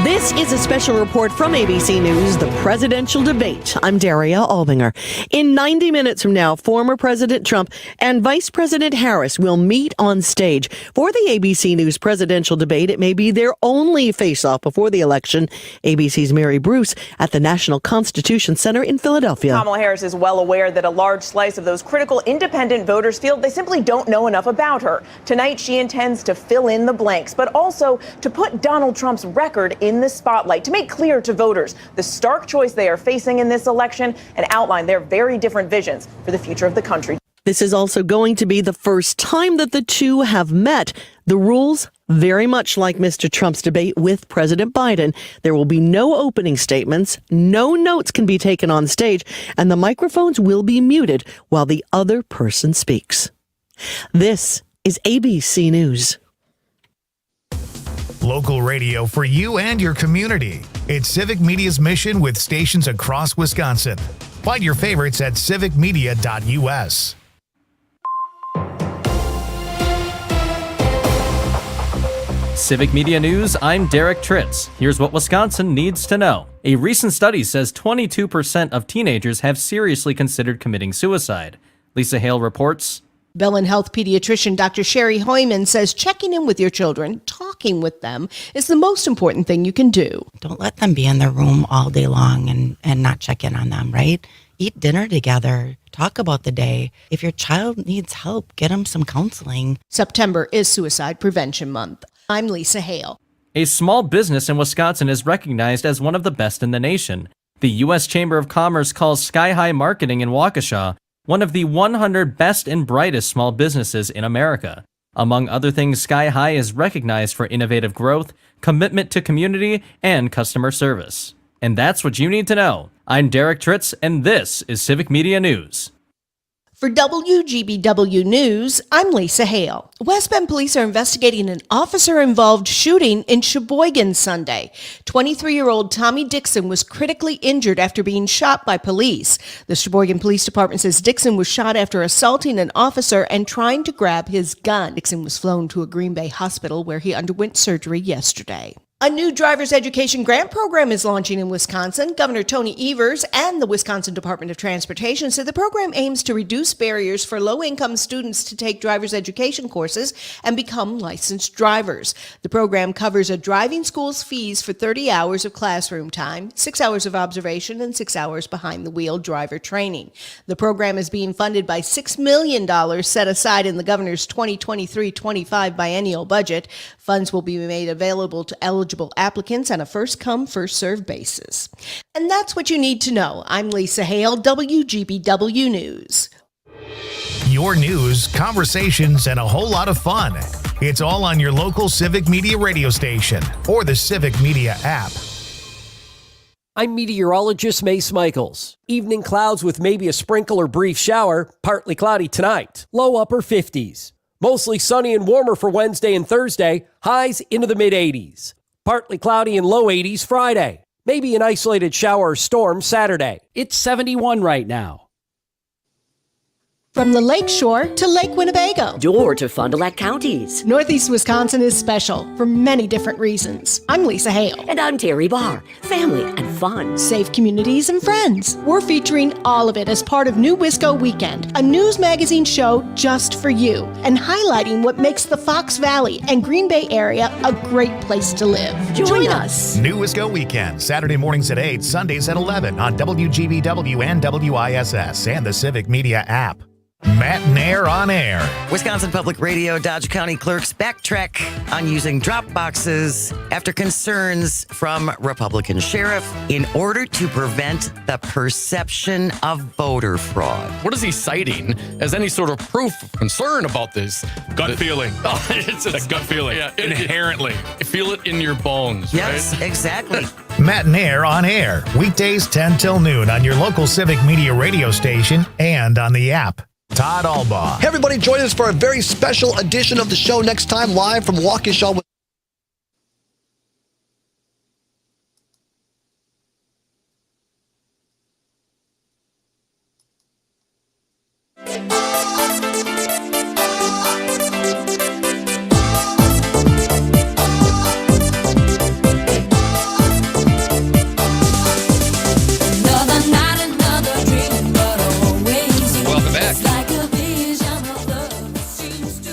This is a special report from ABC News, the presidential debate. I'm Daria Albinger. In 90 minutes from now, former President Trump and Vice President Harris will meet on stage for the ABC News presidential debate. It may be their only face-off before the election. ABC's Mary Bruce at the National Constitution Center in Philadelphia. Kamala Harris is well aware that a large slice of those critical independent voters feel they simply don't know enough about her. Tonight, she intends to fill in the blanks, but also to put Donald Trump's record in the spotlight, to make clear to voters the stark choice they are facing in this election and outline their very different visions for the future of the country. This is also going to be the first time that the two have met. The rules, very much like Mr. Trump's debate with President Biden. There will be no opening statements, no notes can be taken on stage, and the microphones will be muted while the other person speaks. This is ABC News. Local radio for you and your community. It's Civic Media's mission with stations across Wisconsin. Find your favorites at civicmedia.us. Civic Media News, I'm Derek Tritz. Here's what Wisconsin needs to know. A recent study says 22% of teenagers have seriously considered committing suicide. Lisa Hale reports. Bellin Health pediatrician Dr. Sherry Hoyman says checking in with your children, talking with them, is the most important thing you can do. Don't let them be in their room all day long and not check in on them, right? Eat dinner together. Talk about the day. If your child needs help, get them some counseling. September is Suicide Prevention Month. I'm Lisa Hale. A small business in Wisconsin is recognized as one of the best in the nation. The U.S. Chamber of Commerce calls Sky High Marketing in Waukesha one of the 100 best and brightest small businesses in America. Among other things, Sky High is recognized for innovative growth, commitment to community, and customer service. And that's what you need to know. I'm Derek Tritz, and this is Civic Media News. For WGBW News, I'm Lisa Hale. West Bend police are investigating an officer-involved shooting in Sheboygan Sunday. 23-year-old Tommy Dixon was critically injured after being shot by police. The Sheboygan Police Department says Dixon was shot after assaulting an officer and trying to grab his gun. Dixon was flown to a Green Bay hospital where he underwent surgery yesterday. A new driver's education grant program is launching in Wisconsin. Governor Tony Evers and the Wisconsin Department of Transportation said the program aims to reduce barriers for low-income students to take driver's education courses and become licensed drivers. The program covers a driving school's fees for 30 hours of classroom time, 6 hours of observation, and 6 hours behind-the-wheel driver training. The program is being funded by $6 million set aside in the governor's 2023-25 biennial budget. Funds will be made available to eligible applicants on a first-come, first-served basis. And that's what you need to know. I'm Lisa Hale, WGBW News. Your news, conversations, and a whole lot of fun. It's all on your local Civic Media radio station or the Civic Media app. I'm meteorologist Mace Michaels. Evening clouds with maybe a sprinkle or brief shower, partly cloudy tonight. Low upper 50s. Mostly sunny and warmer for Wednesday and Thursday, highs into the mid-80s. Partly cloudy and low 80s Friday. Maybe an isolated shower or storm Saturday. It's 71 right now. From the Lake Shore to Lake Winnebago. Or to Fond du Lac counties. Northeast Wisconsin is special for many different reasons. I'm Lisa Hale. And I'm Terry Barr. Family and fun. Safe communities and friends. We're featuring all of it as part of New Wisco Weekend, a news magazine show just for you, and highlighting what makes the Fox Valley and Green Bay area a great place to live. Join us. New Wisco Weekend, Saturday mornings at 8, Sundays at 11 on WGBW and WISS and the Civic Media app. Matt Nair on air. Wisconsin Public Radio Dodge County clerks backtrack on using drop boxes after concerns from Republican sheriff in order to prevent the perception of voter fraud. What is he citing as any sort of proof of concern about this? Gut feeling. Oh, it's a gut feeling. Yeah, Inherently. Feel it in your bones, yes, right? Exactly. Matt Nair on air. Weekdays 10 till noon on your local Civic Media radio station and on the app. Todd Albaugh. Hey, everybody, join us for a very special edition of the show next time, live from Waukesha.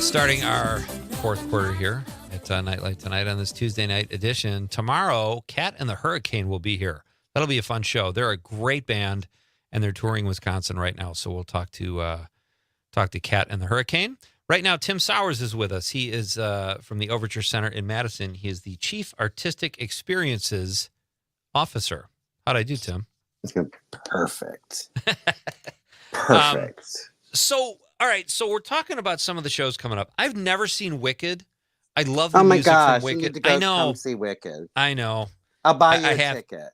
Starting our fourth quarter here at Nightlight Tonight on this Tuesday night edition. Tomorrow, Cat and the Hurricane will be here. That'll be a fun show. They're a great band, and they're touring Wisconsin right now. So we'll talk to Cat and the Hurricane. Right now, Tim Sowers is with us. He is from the Overture Center in Madison. He is the Chief Artistic Experiences Officer. How'd I do, Tim? Perfect. Perfect. So, all right. So we're talking about some of the shows coming up. I've never seen Wicked. I love Oh the my music gosh, from you Wicked. need to go I know. come see Wicked. I know. I'll buy you I a have, ticket.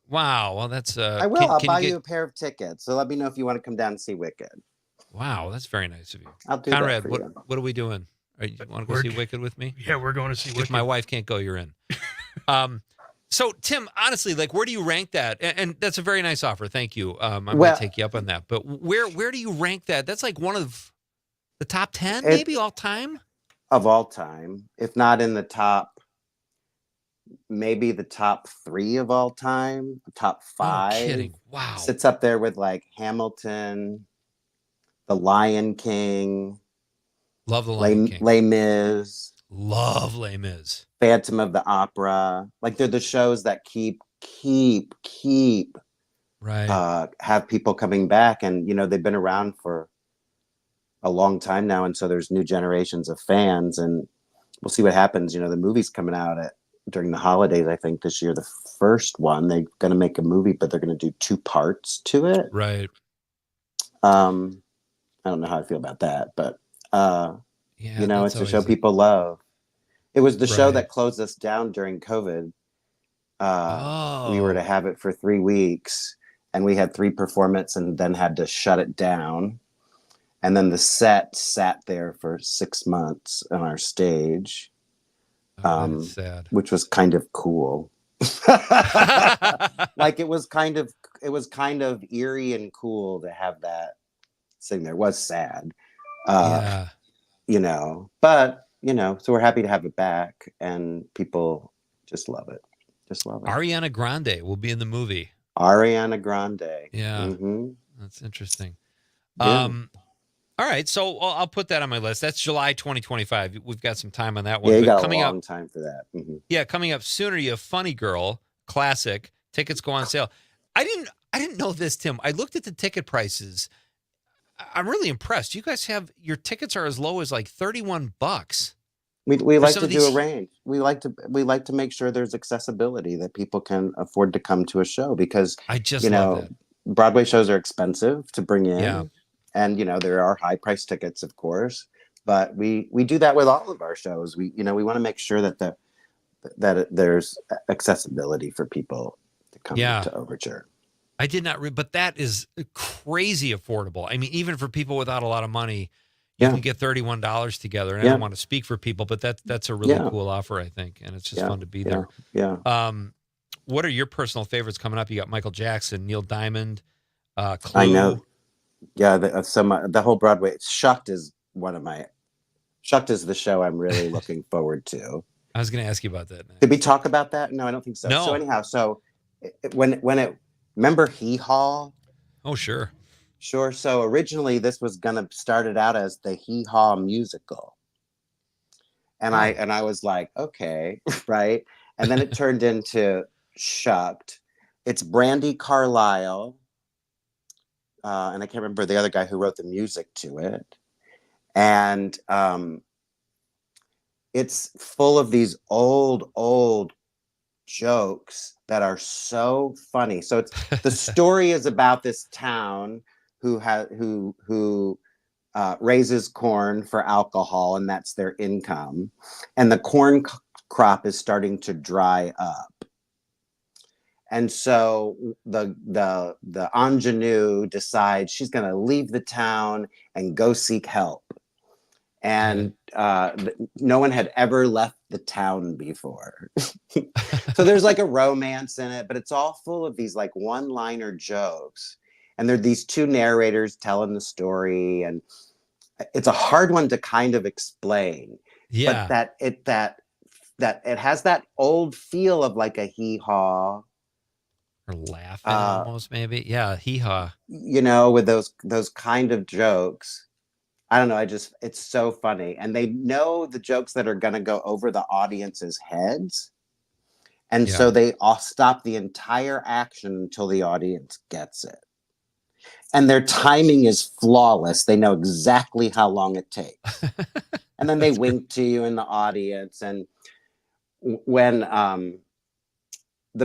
Wow. Well, that's. I will. I'll buy you a pair of tickets. So let me know if you want to come down and see Wicked. Wow, that's very nice of you. I'll do Conrad, that for you. what are we doing? You want to go see Wicked with me? Yeah, we're going to see Wicked. If my wife can't go, you're in. So, Tim, honestly, like, where do you rank that? And that's a very nice offer. Thank you. I'm going to take you up on that. But where do you rank that? That's like one of the top 10, maybe all time? Of all time. If not in the top, maybe the top 3 of all time, top 5. No kidding. Wow. Sits up there with like Hamilton, The Lion King. Love The Lion King. Les Mis. Love Les Mis. Phantom of the Opera. Like, they're the shows that keep right. Have people coming back. And, you know, they've been around for a long time now. And so there's new generations of fans, and we'll see what happens. You know, the movie's coming out during the holidays, I think this year, the first one. They're going to make a movie, but they're going to do 2 parts to it. Right. I don't know how I feel about that, but you know, it's a show people love. It was the show that closed us down during COVID. We were to have it for 3 weeks, and we had 3 performances and then had to shut it down. And then the set sat there for 6 months on our stage, sad. Which was kind of cool. Like, it was kind of eerie and cool to have that sitting there. It was sad. You know, but, you know, so we're happy to have it back, and people just love it. Just love it. Ariana Grande will be in the movie. Ariana Grande. Yeah. Mm-hmm. That's interesting. Yeah. All right. So I'll put that on my list. That's July 2025. We've got some time on that one. Yeah, you but got coming a long up, time for that. Mm-hmm. Yeah, coming up sooner, you have Funny Girl, classic. Tickets go on sale. I didn't know this, Tim. I looked at the ticket prices. I'm really impressed. You guys have your tickets are as low as like $31. We like to do a range. We like to make sure there's accessibility, that people can afford to come to a show, because I just you love know that. Broadway shows are expensive to bring in. Yeah. And, you know, there are high price tickets, of course, but we do that with all of our shows. We want to make sure that there's accessibility for people to come to Overture. I did not but that is crazy affordable. I mean, even for people without a lot of money, you can get $31 together. And I don't want to speak for people, but that's a really cool offer, I think. And it's just fun to be there. Yeah. What are your personal favorites coming up? You got Michael Jackson, Neil Diamond, Clue. I know. Yeah, the whole Broadway. Shucked is the show I'm really looking forward to. I was going to ask you about that. Did we talk about that? No, I don't think so. No. So anyhow, remember Hee Haw? Oh, sure. Sure. So originally this was gonna started out as the Hee Haw musical, and I was like, okay, right. And then it turned into Shucked. It's Brandy Carlisle, and I can't remember the other guy who wrote the music to it, and it's full of these old jokes that are so funny. So the story is about this town who raises corn for alcohol, and that's their income, and the corn crop is starting to dry up, and so the ingenue decides she's going to leave the town and go seek help, and no one had ever left the town before. So there's like a romance in it, but it's all full of these like one-liner jokes. And there are these 2 narrators telling the story, and it's a hard one to kind of explain. Yeah. But that it has that old feel of like a Hee Haw. Or laughing almost, maybe. Yeah, Hee Haw. You know, with those kind of jokes. I don't know. It's so funny. And they know the jokes that are going to go over the audience's heads. And so they all stop the entire action until the audience gets it. And their timing is flawless. They know exactly how long it takes. And then they wink to you in the audience. And when the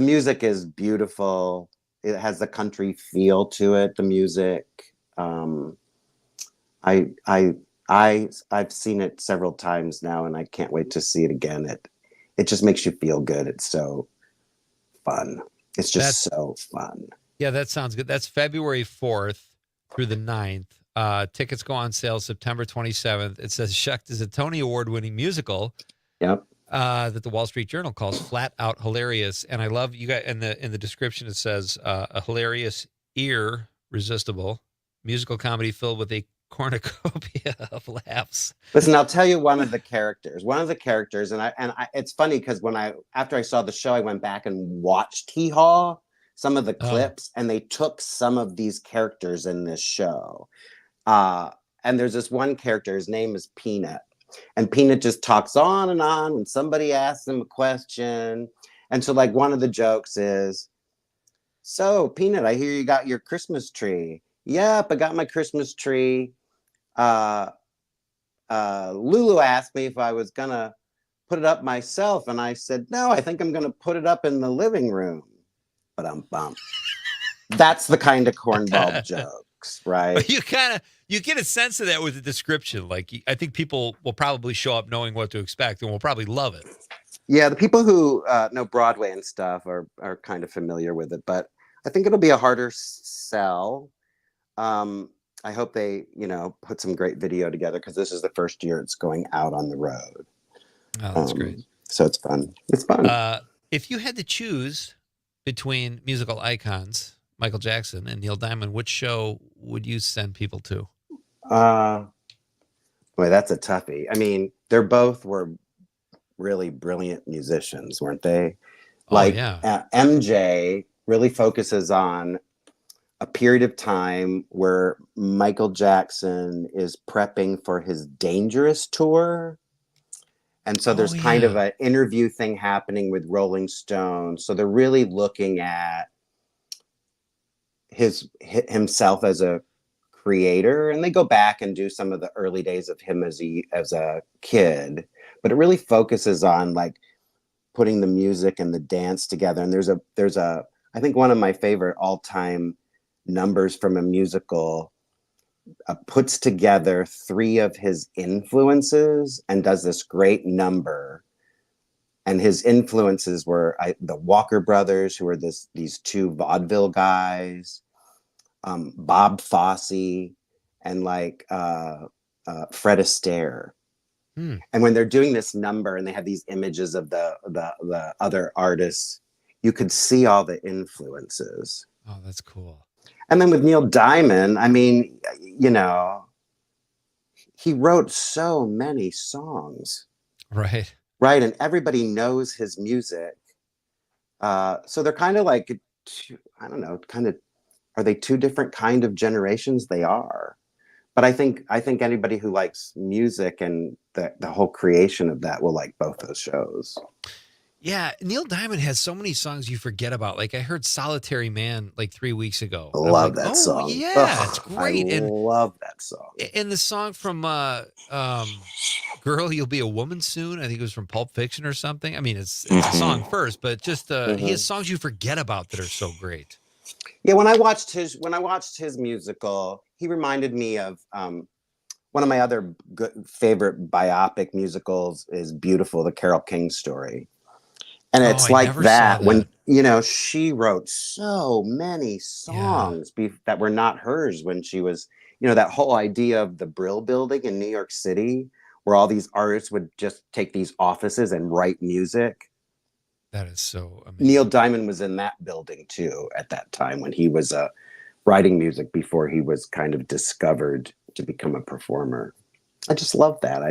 music is beautiful, it has the country feel to it, the music. I've seen it several times now, and I can't wait to see it again. It just makes you feel good. It's so fun. It's just so fun. Yeah, that sounds good. That's February 4th through the 9th. Tickets go on sale September 27th. It says Shucked is a Tony Award-winning musical. Yep. That the Wall Street Journal calls flat out hilarious. And I love you guys in the description. It says a hilarious, irresistible musical comedy filled with a cornucopia of laughs. Listen, I'll tell you one of the characters, and I it's funny because after I saw the show, I went back and watched Hee Haw, some of the clips, and they took some of these characters in this show. And there's this one character, his name is Peanut. And Peanut just talks on and on when somebody asks him a question. And so like one of the jokes is, so Peanut, I hear you got your Christmas tree. Yep, I got my Christmas tree. Lulu asked me if I was gonna put it up myself, and I said, no, I think I'm gonna put it up in the living room. But that's the kind of cornball jokes, right? But you get a sense of that with the description. Like, I think people will probably show up knowing what to expect and will probably love it. Yeah, the people who know Broadway and stuff are kind of familiar with it, but I think it'll be a harder sell. I hope they, put some great video together because this is the first year it's going out on the road. Oh, that's great. So it's fun. It's fun. If you had to choose between musical icons, Michael Jackson and Neil Diamond, which show would you send people to? Boy, that's a toughie. I mean, they're both were really brilliant musicians, weren't they? MJ really focuses on a period of time where Michael Jackson is prepping for his Dangerous tour. And so there's kind of an interview thing happening with Rolling Stone. So they're really looking at himself as a creator, and they go back and do some of the early days of him as a kid, but it really focuses on like putting the music and the dance together. And there's a I think one of my favorite all-time numbers from a musical puts together 3 of his influences and does this great number. And his influences were the Walker Brothers, who were these 2 vaudeville guys, Bob Fosse, and Fred Astaire. And when they're doing this number and they have these images of the other artists, you could see all the influences. Oh, that's cool. And then with Neil Diamond, I mean, he wrote so many songs. Right. Right. And everybody knows his music. So they're kind of like, I don't know, are they 2 different kind of generations? They are. But I think anybody who likes music and the whole creation of that will like both those shows. Yeah, Neil Diamond has so many songs you forget about. Like I heard "Solitary Man" like 3 weeks ago. Love that song. Yeah, it's great. I love that song. And the song from "Girl, You'll Be a Woman Soon." I think it was from Pulp Fiction or something. I mean, it's a song first, but just he has songs you forget about that are so great. Yeah, when I watched his musical, he reminded me of one of my other favorite biopic musicals is "Beautiful," the Carole King story. And it's like that when, she wrote so many songs that were not hers when she was, that whole idea of the Brill Building in New York City, where all these artists would just take these offices and write music. That is so amazing. Neil Diamond was in that building too at that time when he was writing music before he was kind of discovered to become a performer. I just love that.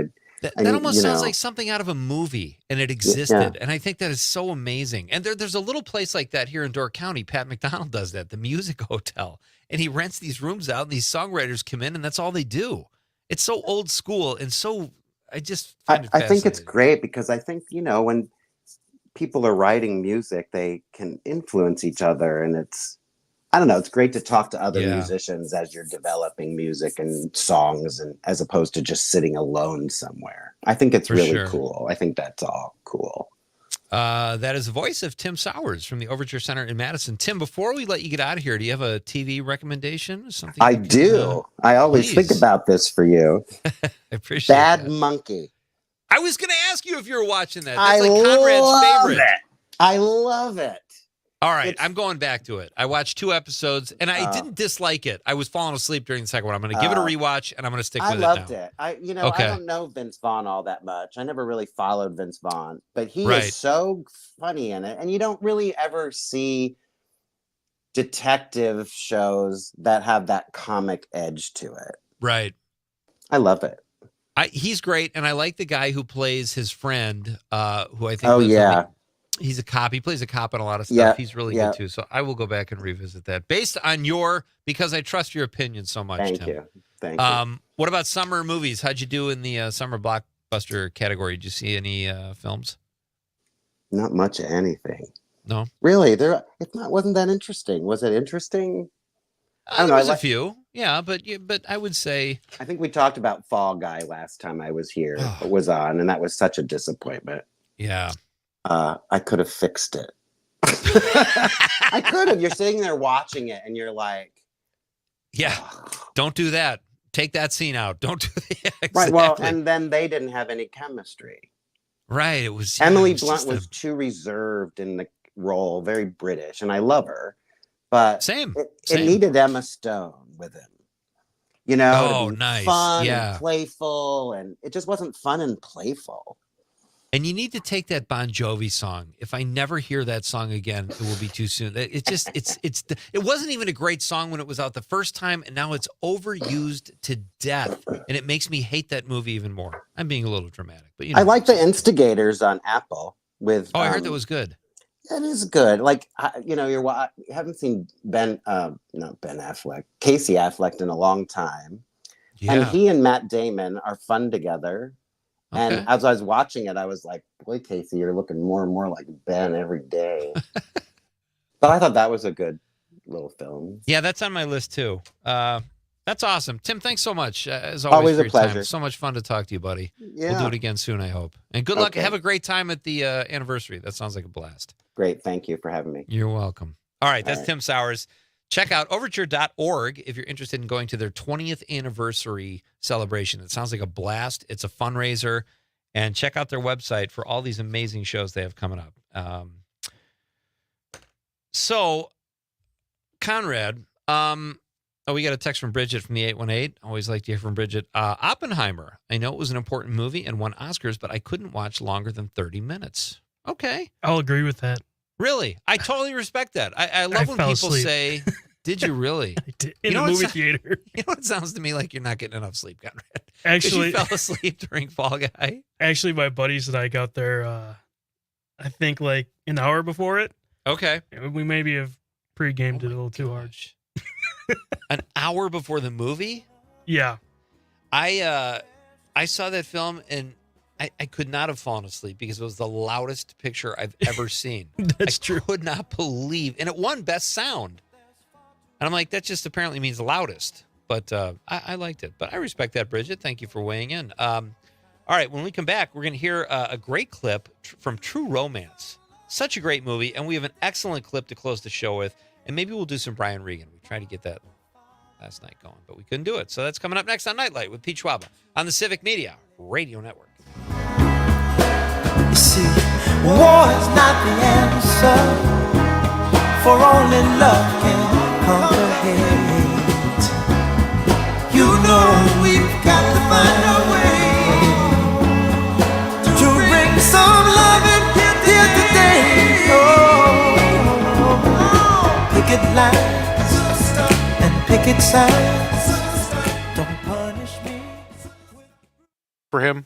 That almost sounds like something out of a movie, and it existed. Yeah. And I think that is so amazing. And there's a little place like that here in Door County. Pat McDonald does that, the Music Hotel. And he rents these rooms out, and these songwriters come in, and that's all they do. It's so old school and so. I just I, find it I think it's fascinating. great because I think, when people are writing music, they can influence each other. And I don't know, it's great to talk to other musicians as you're developing music and songs, and as opposed to just sitting alone somewhere. I think it's really cool. I think that's all cool. That is the voice of Tim Sowers from the Overture Center in Madison. Tim, before we let you get out of here, do you have a TV recommendation? Something I do. I always think about this for you. I appreciate Bad that. Monkey. I was going to ask you if you were watching that. I That's like Conrad's love favorite. it. I love it. All right, I'm going back to it. I watched 2 episodes, and I didn't dislike it. I was falling asleep during the second one. I'm going to give it a rewatch, and I'm going to stick with it now. I loved it. I don't know Vince Vaughn all that much. I never really followed Vince Vaughn, but he is so funny in it, and you don't really ever see detective shows that have that comic edge to it. Right. I love it. He's great, and I like the guy who plays his friend, who I think. Oh yeah. He's a cop. He plays a cop in a lot of stuff. Yeah, He's really good too. So I will go back and revisit that based on because I trust your opinion so much. Thank Tim. you. Thank you. What about summer movies? How'd you do in the summer blockbuster category? Did you see any films? Not much of anything. No. Really? Wasn't that interesting? Was it interesting? I don't know. There was a few. Yeah, but I would say. I think we talked about Fall Guy last time I was here. It was on, and that was such a disappointment. Yeah. I could have fixed it. I could have. You're sitting there watching it, and you're like, "Yeah, don't do that. Take that scene out. Don't do that." Exactly. Right. Well, and then they didn't have any chemistry. Right. It was Emily Blunt was too reserved in the role, very British, and I love her, but Same. It needed Emma Stone with him. Oh, nice. Fun and playful, and it just wasn't fun and playful. And you need to take that Bon Jovi song. If I never hear that song again, it will be too soon. It wasn't even a great song when it was out the first time, and now it's overused to death, and it makes me hate that movie even more. I'm being a little dramatic, but I like The Instigators on Apple with. Oh, I heard that was good. It is good. Like you haven't seen not Ben Affleck, Casey Affleck in a long time, and he and Matt Damon are fun together. Okay. And as I was watching it, I was like, boy, Casey, you're looking more and more like Ben every day. But I thought that was a good little film. Yeah, that's on my list too. That's awesome. Tim, thanks so much. As always for a your pleasure. Time. So much fun to talk to you, buddy. Yeah. We'll do it again soon, I hope. And good luck. Have a great time at the anniversary. That sounds like a blast. Great. Thank you for having me. You're welcome. All right. That's Tim Sowers. Check out overture.org if you're interested in going to their 20th anniversary celebration. It sounds like a blast. It's a fundraiser. And check out their website for all these amazing shows they have coming up. So, Conrad, we got a text from Bridget from the 818. Always like to hear from Bridget. Oppenheimer. I know it was an important movie and won Oscars, but I couldn't watch longer than 30 minutes. Okay. I'll agree with that. Really? I totally respect that. I love when people say, did you really? I did. In the movie theater. You know what it sounds to me like you're not getting enough sleep, Conrad. Actually, you fell asleep during Fall Guy. Actually, my buddies and I got there, I think like an hour before it. Okay. We maybe have pre-gamed it a little too hard. An hour before the movie? Yeah. I saw that film and I could not have fallen asleep because it was the loudest picture I've ever seen. That's true. I could not believe. And it won Best Sound. And I'm like, that just apparently means the loudest. But I liked it. But I respect that, Bridget. Thank you for weighing in. All right, when we come back, we're going to hear a great clip from True Romance. Such a great movie. And we have an excellent clip to close the show with. And maybe we'll do some Brian Regan. We tried to get that last night going, but we couldn't do it. So that's coming up next on Nightlight with Pete Schwaba on the Civic Media Radio Network. You see, war is not the answer, for only love can conquer hate. You know we've got to find a way to bring some love in here today. Picket lines and picket signs. Don't punish me. For him,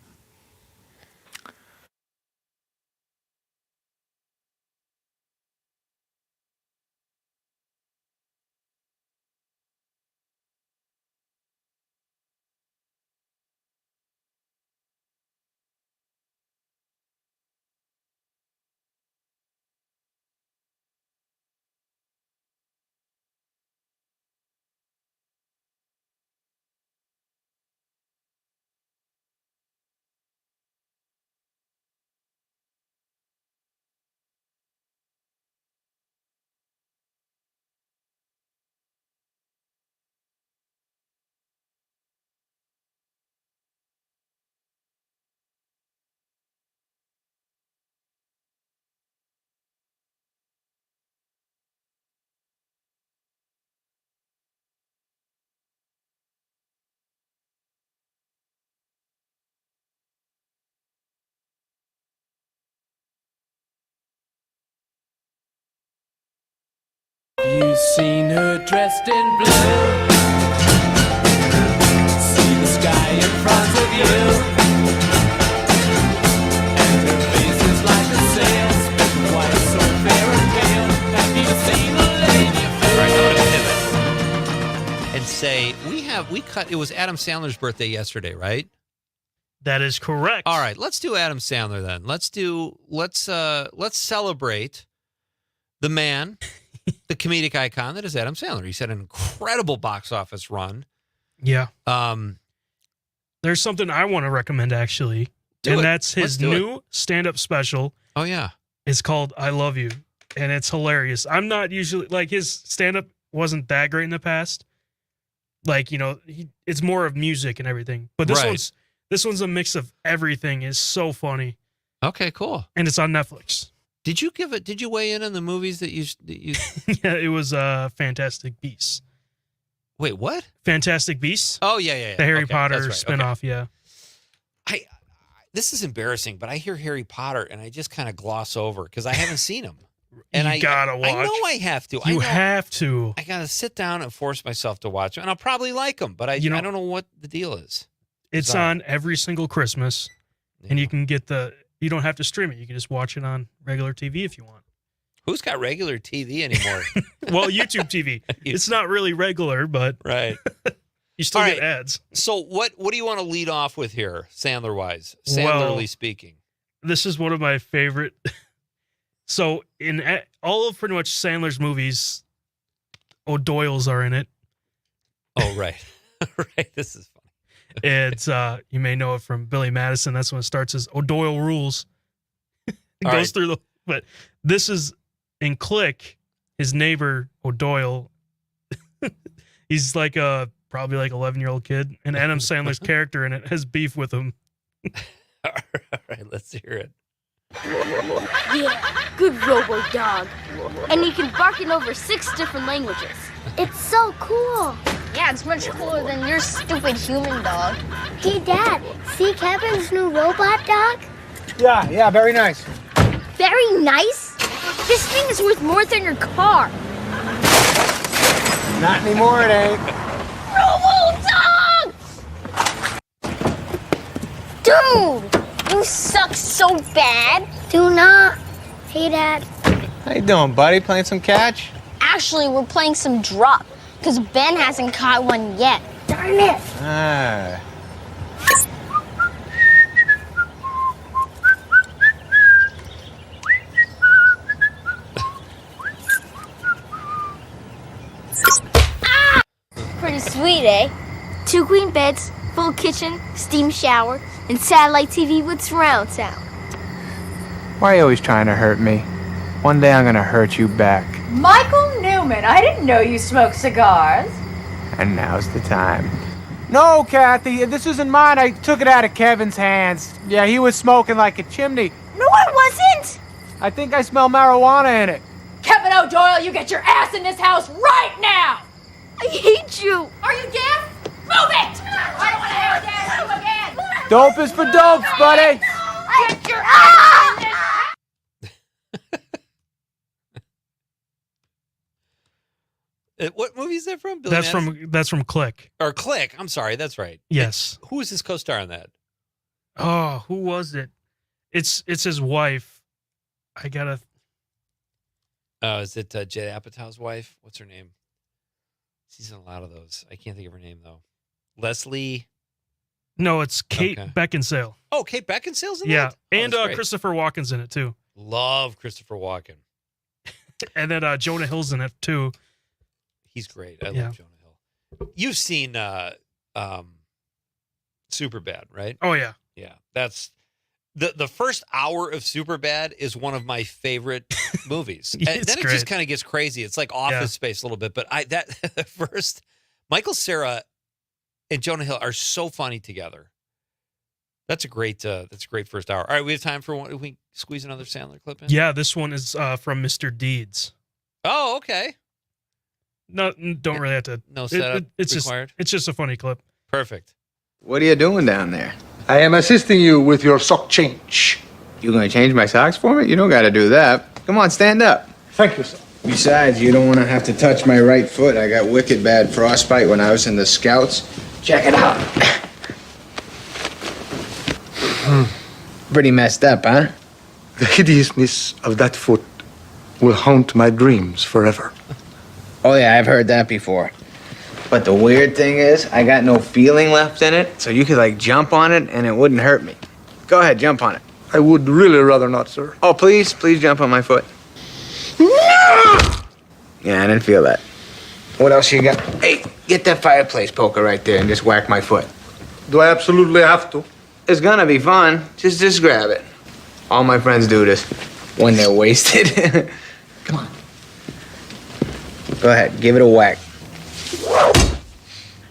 you seen her dressed in blue? See the sky in front of you. And her face is like a sail, spinning white, so fair and pale. Have you seen a lady fair? All right, I'm gonna pivot and say it was Adam Sandler's birthday yesterday, right? That is correct. All right, let's do Adam Sandler then. Let's celebrate the man, the comedic icon that is Adam Sandler. He's had an incredible box office run. Yeah. There's something I want to recommend actually, that's his new stand-up special. Oh yeah. It's called I Love You, and it's hilarious. I'm not usually like his stand-up wasn't that great in the past. Like, it's more of music and everything. But this one's a mix of everything. It's so funny. Okay, cool. And it's on Netflix. Did you weigh in on the movies that you Yeah, it was Fantastic Beasts. Wait, what? Fantastic Beasts? Oh, yeah. The Harry Okay, Potter that's right. spinoff, yeah. This is embarrassing, but I hear Harry Potter and I just kind of gloss over because I haven't seen him. And you gotta watch. I know I have to. You have to. I gotta sit down and force myself to watch them, and I'll probably like them, but I don't know what the deal is. It's on every single Christmas, and you can get you don't have to stream it. You can just watch it on regular TV if you want. Who's got regular TV anymore? Well, YouTube TV. It's not really regular, but right. You still All get right. ads. So what do you want to lead off with here, Sandler-wise? Sandlerly speaking. This is one of my favorite. So in all of pretty much Sandler's movies, O'Doyle's are in it. Oh, right. Right. This is funny. It's you may know it from Billy Madison. That's when it starts as O'Doyle Rules. It goes through but this is in Click, his neighbor O'Doyle. He's like probably like 11-year-old kid, and Adam Sandler's character in it has beef with him. All right, let's hear it. Yeah, good robo dog. And he can bark in over 6 different languages. It's so cool. Yeah, it's much cooler than your stupid human dog. Hey, Dad, see Kevin's new robot dog? Yeah, very nice. Very nice? This thing is worth more than your car. Not anymore, it ain't. Robo dog! Dude! You suck so bad. Do not. Hey, Dad. How you doing, buddy? Playing some catch? Actually, we're playing some drop, because Ben hasn't caught one yet. Darn it. Ah. Pretty sweet, eh? 2 queen beds, full kitchen, steam shower, and satellite TV with surround sound. Why are you always trying to hurt me? One day I'm gonna hurt you back. Michael Newman, I didn't know you smoked cigars. And now's the time. No, Kathy, this isn't mine. I took it out of Kevin's hands. Yeah, he was smoking like a chimney. No, I wasn't! I think I smell marijuana in it. Kevin O'Doyle, you get your ass in this house right now! I hate you. Are you deaf? Move it! I don't want to hear that you again! Dope is for dopes, buddy! Get your ass in this What movie is that from? Billy That's Madison? that's from Click. Or Click. I'm sorry. That's right. Yes. Who is his co-star on that? Oh, who was it? It's his wife. I gotta. Is it Judd Apatow's wife? What's her name? She's in a lot of those. I can't think of her name though. Leslie. No, it's Kate Beckinsale. Oh, Kate Beckinsale's in Yeah, that? Oh, and that's great. Christopher Walken's in it too. Love Christopher Walken. And then Jonah Hill's in it too. He's great. I love Jonah Hill. You've seen Superbad, right? Oh yeah. Yeah. That's the first hour of Superbad is one of my favorite movies. And then it just kind of gets crazy. It's like Office Space a little bit, but the first Michael Cera and Jonah Hill are so funny together. That's a great first hour. All right, we have time for one. If we squeeze another Sandler clip in? Yeah, this one is from Mr. Deeds. Oh, okay. No, don't really have to. No setup it's required? It's just a funny clip. Perfect. What are you doing down there? I am assisting you with your sock change. You gonna change my socks for me? You don't gotta do that. Come on, stand up. Thank you, sir. Besides, you don't want to have to touch my right foot. I got wicked bad frostbite when I was in the Scouts. Check it out. Pretty messed up, huh? The hideousness of that foot will haunt my dreams forever. Oh, yeah, I've heard that before. But the weird thing is, I got no feeling left in it, so you could, like, jump on it and it wouldn't hurt me. Go ahead, jump on it. I would really rather not, sir. Oh, please jump on my foot. Yeah, I didn't feel that. What else you got? Hey, get that fireplace poker right there and just whack my foot. Do I absolutely have to? It's gonna be fun. Just grab it. All my friends do this when they're wasted. Come on. Go ahead, give it a whack.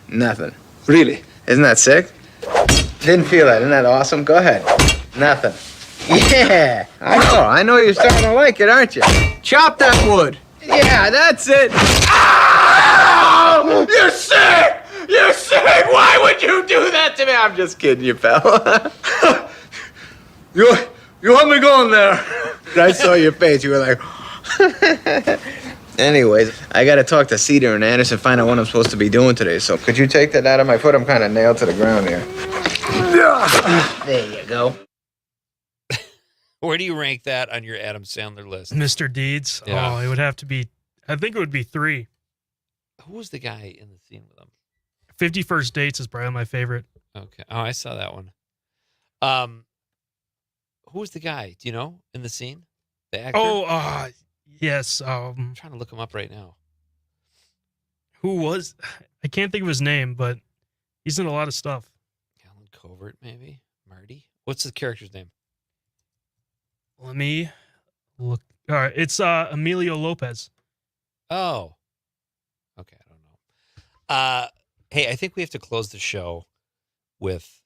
Nothing. Really? Isn't that sick? Didn't feel that. Isn't that awesome? Go ahead. Nothing. Yeah, I know you're starting to like it, aren't you? Chop that wood. Yeah, that's it. Ow! You're sick! You're sick! Why would you do that to me? I'm just kidding you, pal. You want me going there? I saw your face. You were like... Anyways, I gotta talk to Cedar and Anderson, find out what I'm supposed to be doing today. So could you take that out of my foot? I'm kind of nailed to the ground here. There you go. Where do you rank that on your Adam Sandler list? Mr. Deeds? Yeah. Oh, it would have to be, I think it would be 3. Who was the guy in the scene with him? 50 First Dates is probably my favorite. Okay. Oh, I saw that one. Who was the guy? Do you know in the scene? The actor? Oh, yes. I'm trying to look him up right now. Who was? I can't think of his name, but he's in a lot of stuff. Alan Covert, maybe? Marty? What's the character's name? Let me look. All right, it's Emilio Lopez. Oh. Okay, I don't know. Hey, I think we have to close the show with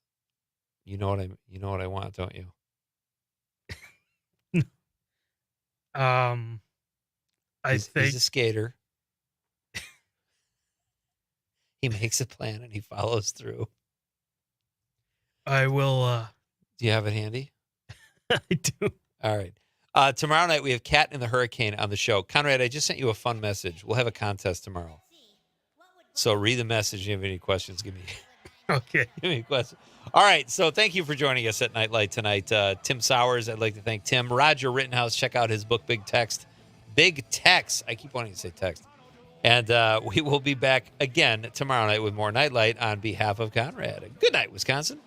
you know what I want, don't you? He's a skater. He makes a plan and he follows through. I will. Do you have it handy? I do. All right. Tomorrow night we have Cat in the Hurricane on the show. Conrad, I just sent you a fun message. We'll have a contest tomorrow. So read the message. If you have any questions, give me. Okay. Give me a question. All right. So thank you for joining us at Night Light tonight. Tim Sowers, I'd like to thank Tim. Roger Rittenhouse, check out his book, Big Text. Big Text. I keep wanting to say text. And we will be back again tomorrow night with more Night Light on behalf of Conrad. Good night, Wisconsin.